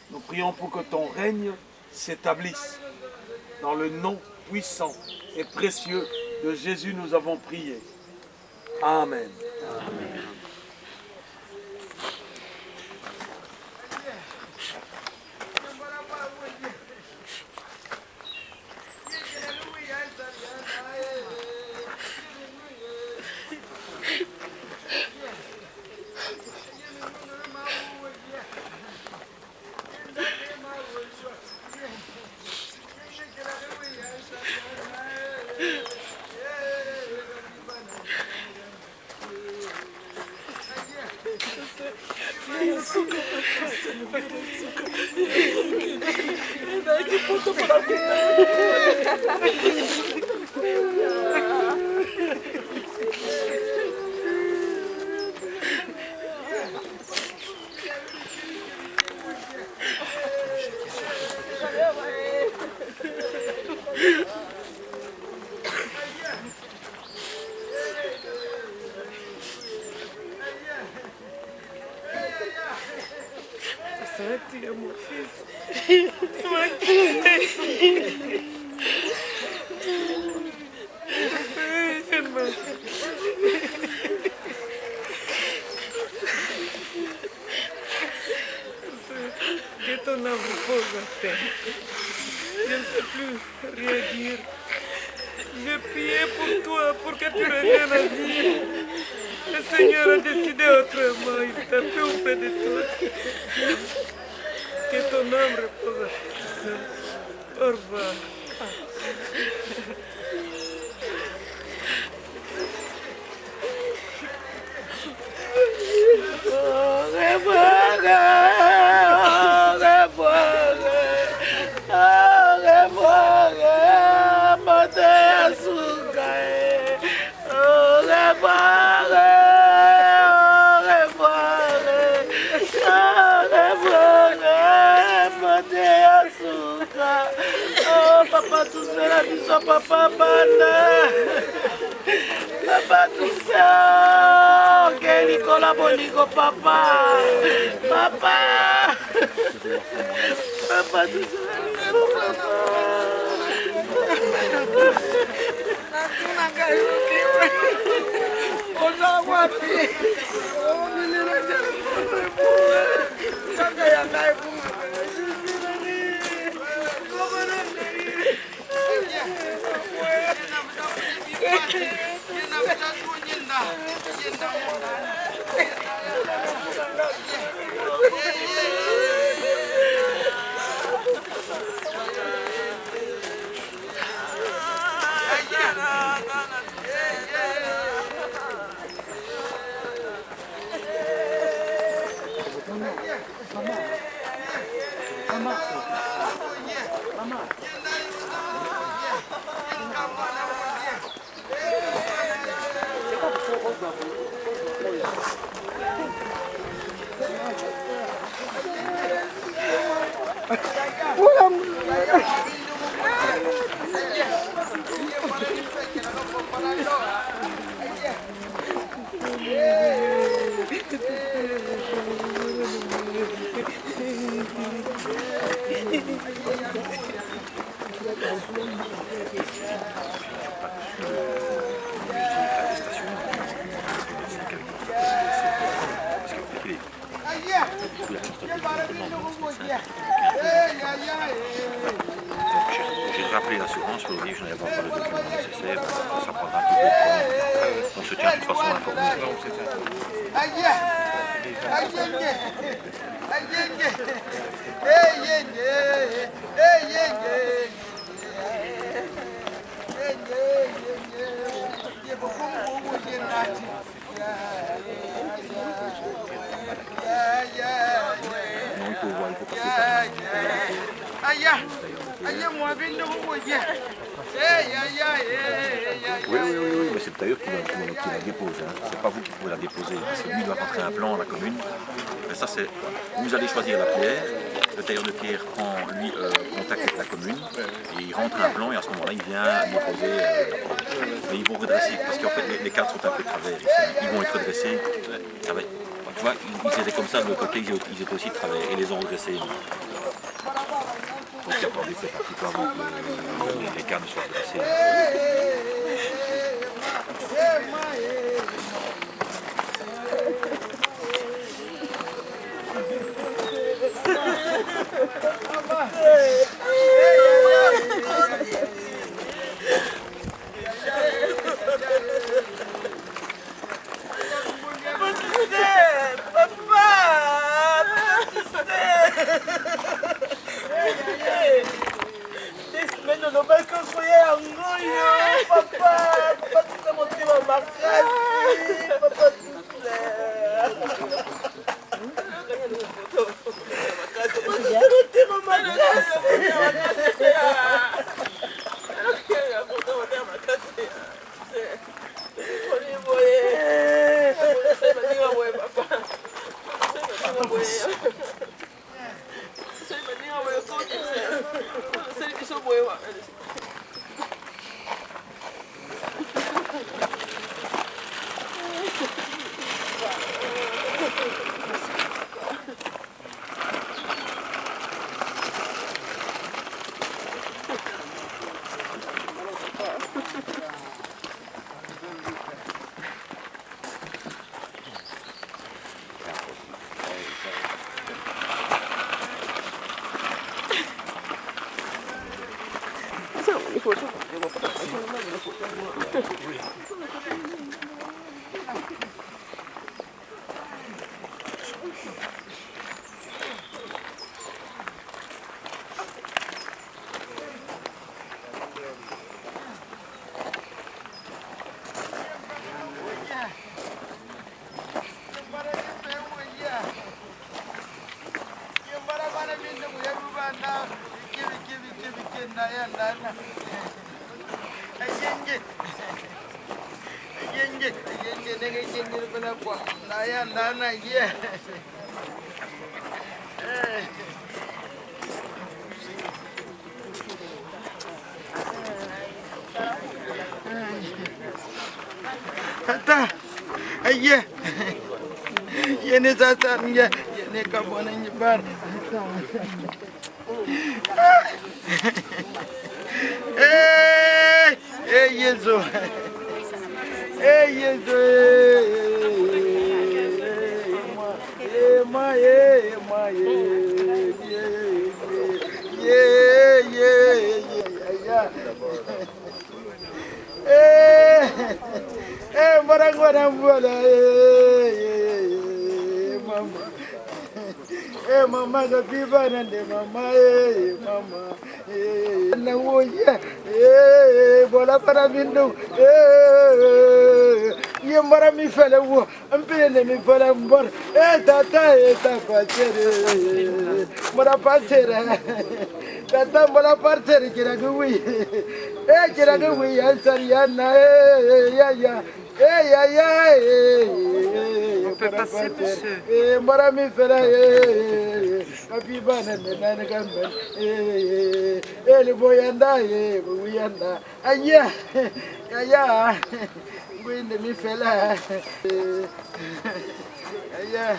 nous prions pour que ton règne s'établisse. Dans le nom puissant et précieux de Jésus, nous avons prié. Amen. Amen. te dire. J'ai prié pour toi, pour que tu reviennes à vie. Le Seigneur a décidé autrement. Il t'a fait auprès de toi. Que ton âme repose à Dieu. Au revoir. Papa tout seul, papa bana. Papa tout seul, que Nicolas Bonico papa. Papa. Papa tout seul, papa. J'ai rappelé l'assurance pour dire que je n'avais pas le document nécessaire, ça prendra un petit peu de temps. On se tient de toute façon informé. Non, il faut voir, il faut passer Oui, mais c'est le tailleur qui la dépose. Hein. C'est pas vous qui pouvez la déposer. Parce que lui doit rentrer un plan à la commune. Mais ça, c'est. Vous allez choisir la pierre. Le tailleur de pierre prend, lui, contact avec la commune. Et il rentre un plan et à ce moment-là, il vient déposer la pierre. Mais ils vont redresser. Parce qu'en fait, les cadres sont un peu de travers ici. Ils vont être redressés. Tu vois, ils étaient comme ça de l'autre côté, ils étaient aussi de travers. Et les ont redressés. Donc, il y a pas d'effet un petit peu avant que les cadres soient redressés. Papa, Tata, aye, yene sasa nge, yene kabona nyibar. Hey, Yesu, hey Yesu, mama ga biba nande mama mama na woya bola para bindu ye mara mi fele wo ampene mi fele mbor tata pasere mara pasere tata mara pasere kira gui ansariana ya on peut passer, monsieur. Mara mi fele kapiba nande gambe ele boyanda boyanda aya gwinde mi fela aya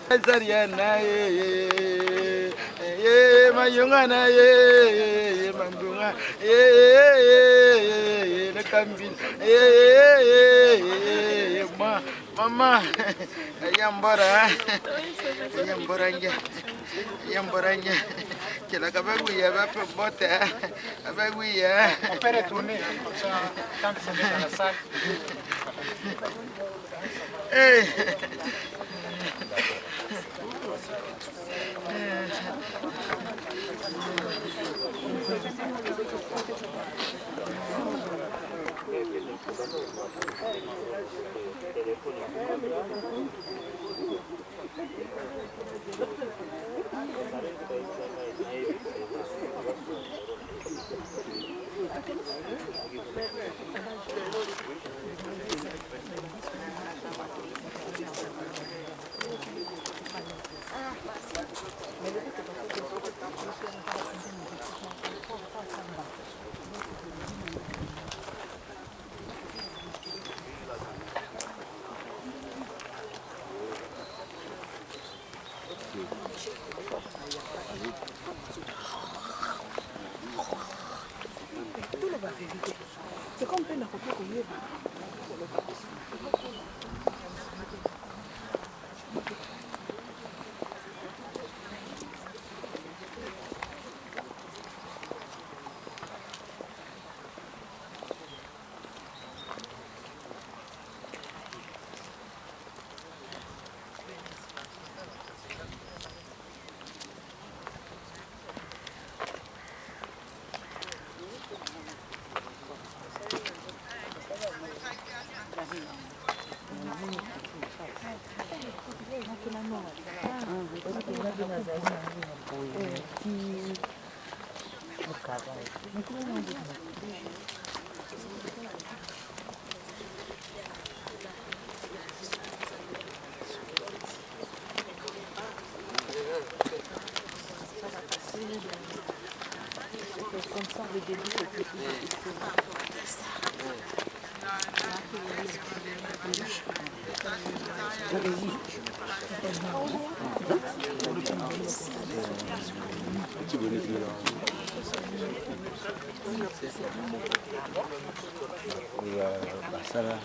Sariana mayungana mangunga nakambin mama yamboranya kila kabaguya bape bote abaguya on peut retourner comme ça quand vous êtes dans la salle. C'est comme plein de copies qu'on y est. Comme ça, le début, c'est plus ça là.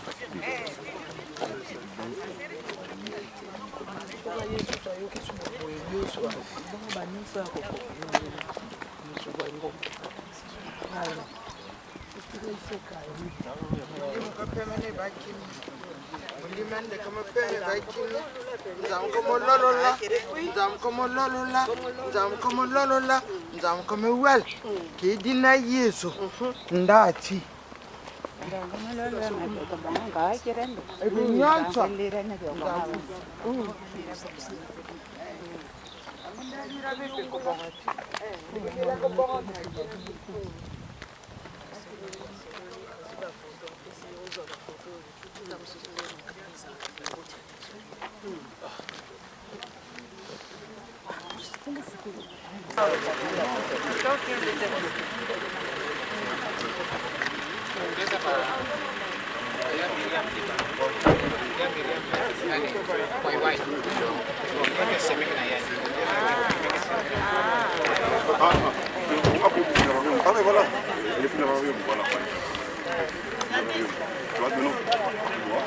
Ah mais voilà, il est plus voilà. Tu vois, de nous, tu vois,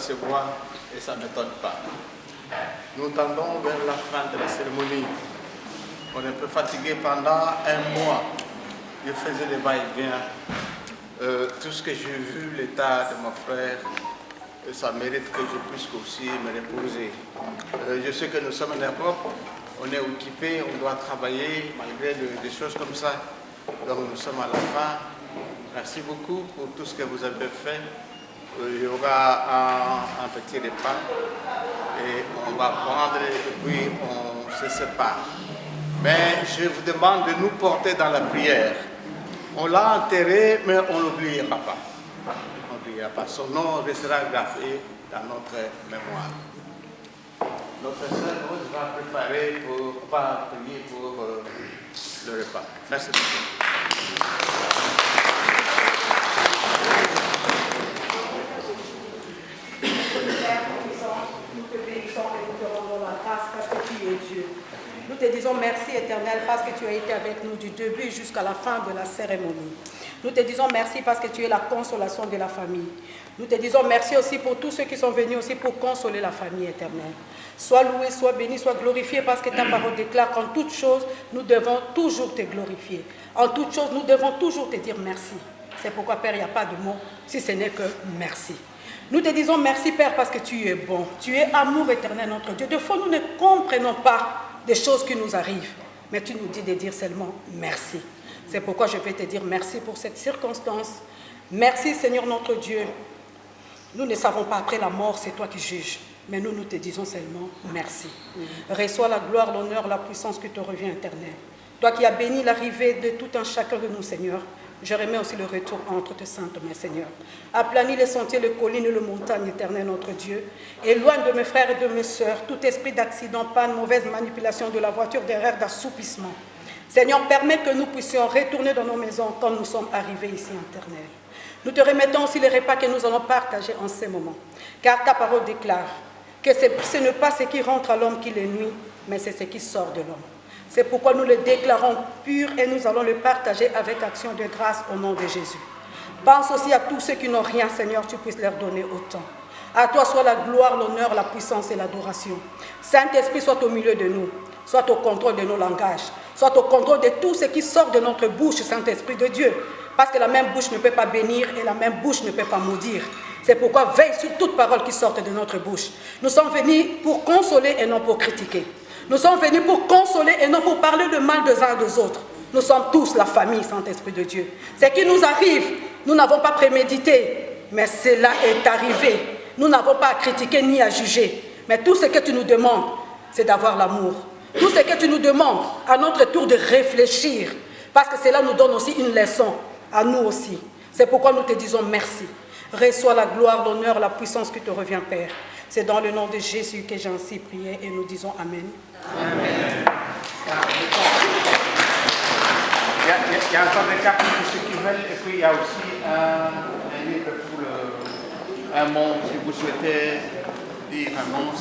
se voit et ça ne m'étonne pas. Nous tendons vers la fin de la cérémonie. On est un peu fatigué pendant un mois. Je faisais des va-et-vient. Tout ce que j'ai vu, l'état de mon frère, ça mérite que je puisse aussi me reposer. Je sais que nous sommes en Europe, on est occupé, on doit travailler malgré des choses comme ça. Donc nous sommes à la fin. Merci beaucoup pour tout ce que vous avez fait. Il y aura un petit repas et on va prendre et puis on se sépare. Mais je vous demande de nous porter dans la prière. On l'a enterré, mais on ne l'oubliera pas. On n'oubliera pas. Son nom restera gravé dans notre mémoire. Notre sœur Rose va préparer va prier pour le repas. Merci beaucoup. Nous te bénissons et nous te rendons la grâce parce que tu es Dieu. Nous te disons merci éternel parce que tu as été avec nous du début jusqu'à la fin de la cérémonie. Nous te disons merci parce que tu es la consolation de la famille. Nous te disons merci aussi pour tous ceux qui sont venus aussi pour consoler la famille éternelle. Sois loué, sois béni, sois glorifié parce que ta parole déclare qu'en toutes choses, nous devons toujours te glorifier. En toutes choses, nous devons toujours te dire merci. C'est pourquoi, Père, il n'y a pas de mot si ce n'est que merci. Nous te disons merci, Père, parce que tu es bon. Tu es amour éternel, notre Dieu. Des fois, nous ne comprenons pas des choses qui nous arrivent, mais tu nous dis de dire seulement merci. C'est pourquoi je vais te dire merci pour cette circonstance. Merci, Seigneur notre Dieu. Nous ne savons pas après la mort, c'est toi qui juges. Mais nous te disons seulement merci. Reçois la gloire, l'honneur, la puissance qui te revient éternel. Toi qui as béni l'arrivée de tout un chacun de nous, Seigneur, je remets aussi le retour entre tes saintes mains, Seigneur. Aplanis les sentiers, les collines et les montagnes, éternel notre Dieu. Éloigne de mes frères et de mes sœurs tout esprit d'accident, panne, mauvaise manipulation de la voiture, d'erreur, d'assoupissement. Seigneur, permets que nous puissions retourner dans nos maisons comme nous sommes arrivés ici, éternel. Nous te remettons aussi les repas que nous allons partager en ces moments. Car ta parole déclare que ce n'est pas ce qui rentre à l'homme qui le nuit, mais c'est ce qui sort de l'homme. C'est pourquoi nous le déclarons pur et nous allons le partager avec action de grâce au nom de Jésus. Pense aussi à tous ceux qui n'ont rien, Seigneur, tu puisses leur donner autant. À toi soit la gloire, l'honneur, la puissance et l'adoration. Saint-Esprit, soit au milieu de nous, soit au contrôle de nos langages, soit au contrôle de tout ce qui sort de notre bouche, Saint-Esprit de Dieu. Parce que la même bouche ne peut pas bénir et la même bouche ne peut pas maudire. C'est pourquoi veille sur toute parole qui sorte de notre bouche. Nous sommes venus pour consoler et non pour critiquer. Nous sommes venus pour consoler et non pour parler de mal des uns et des autres. Nous sommes tous la famille, Saint-Esprit de Dieu. Ce qui nous arrive, nous n'avons pas prémédité, mais cela est arrivé. Nous n'avons pas à critiquer ni à juger. Mais tout ce que tu nous demandes, c'est d'avoir l'amour. Tout ce que tu nous demandes, à notre tour de réfléchir. Parce que cela nous donne aussi une leçon, à nous aussi. C'est pourquoi nous te disons merci. Reçois la gloire, l'honneur, la puissance qui te revient, Père. C'est dans le nom de Jésus que j'ai ainsi prié et nous disons Amen. Amen. Il y a encore des cartes pour ceux qui veulent et puis il y a aussi un livre pour un mot si vous souhaitez dire un mot.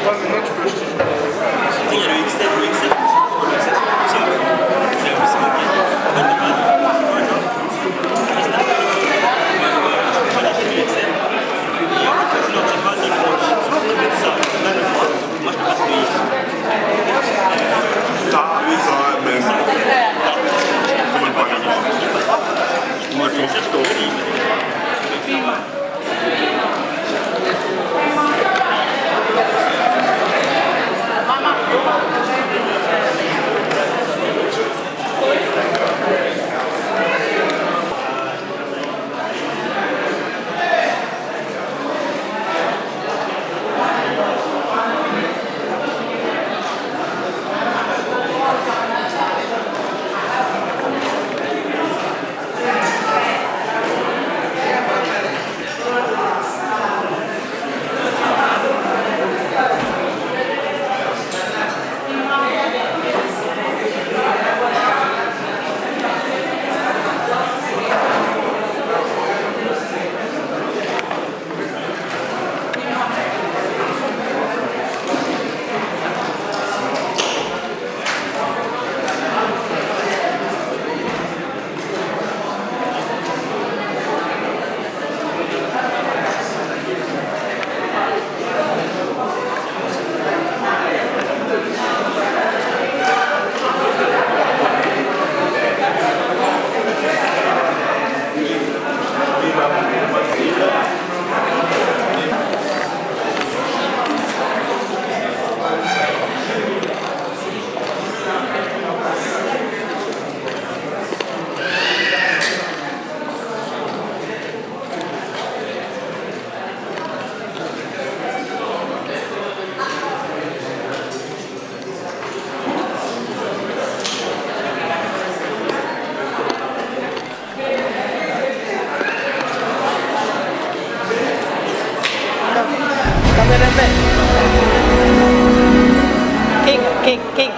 Il y a le XL, le XL. King.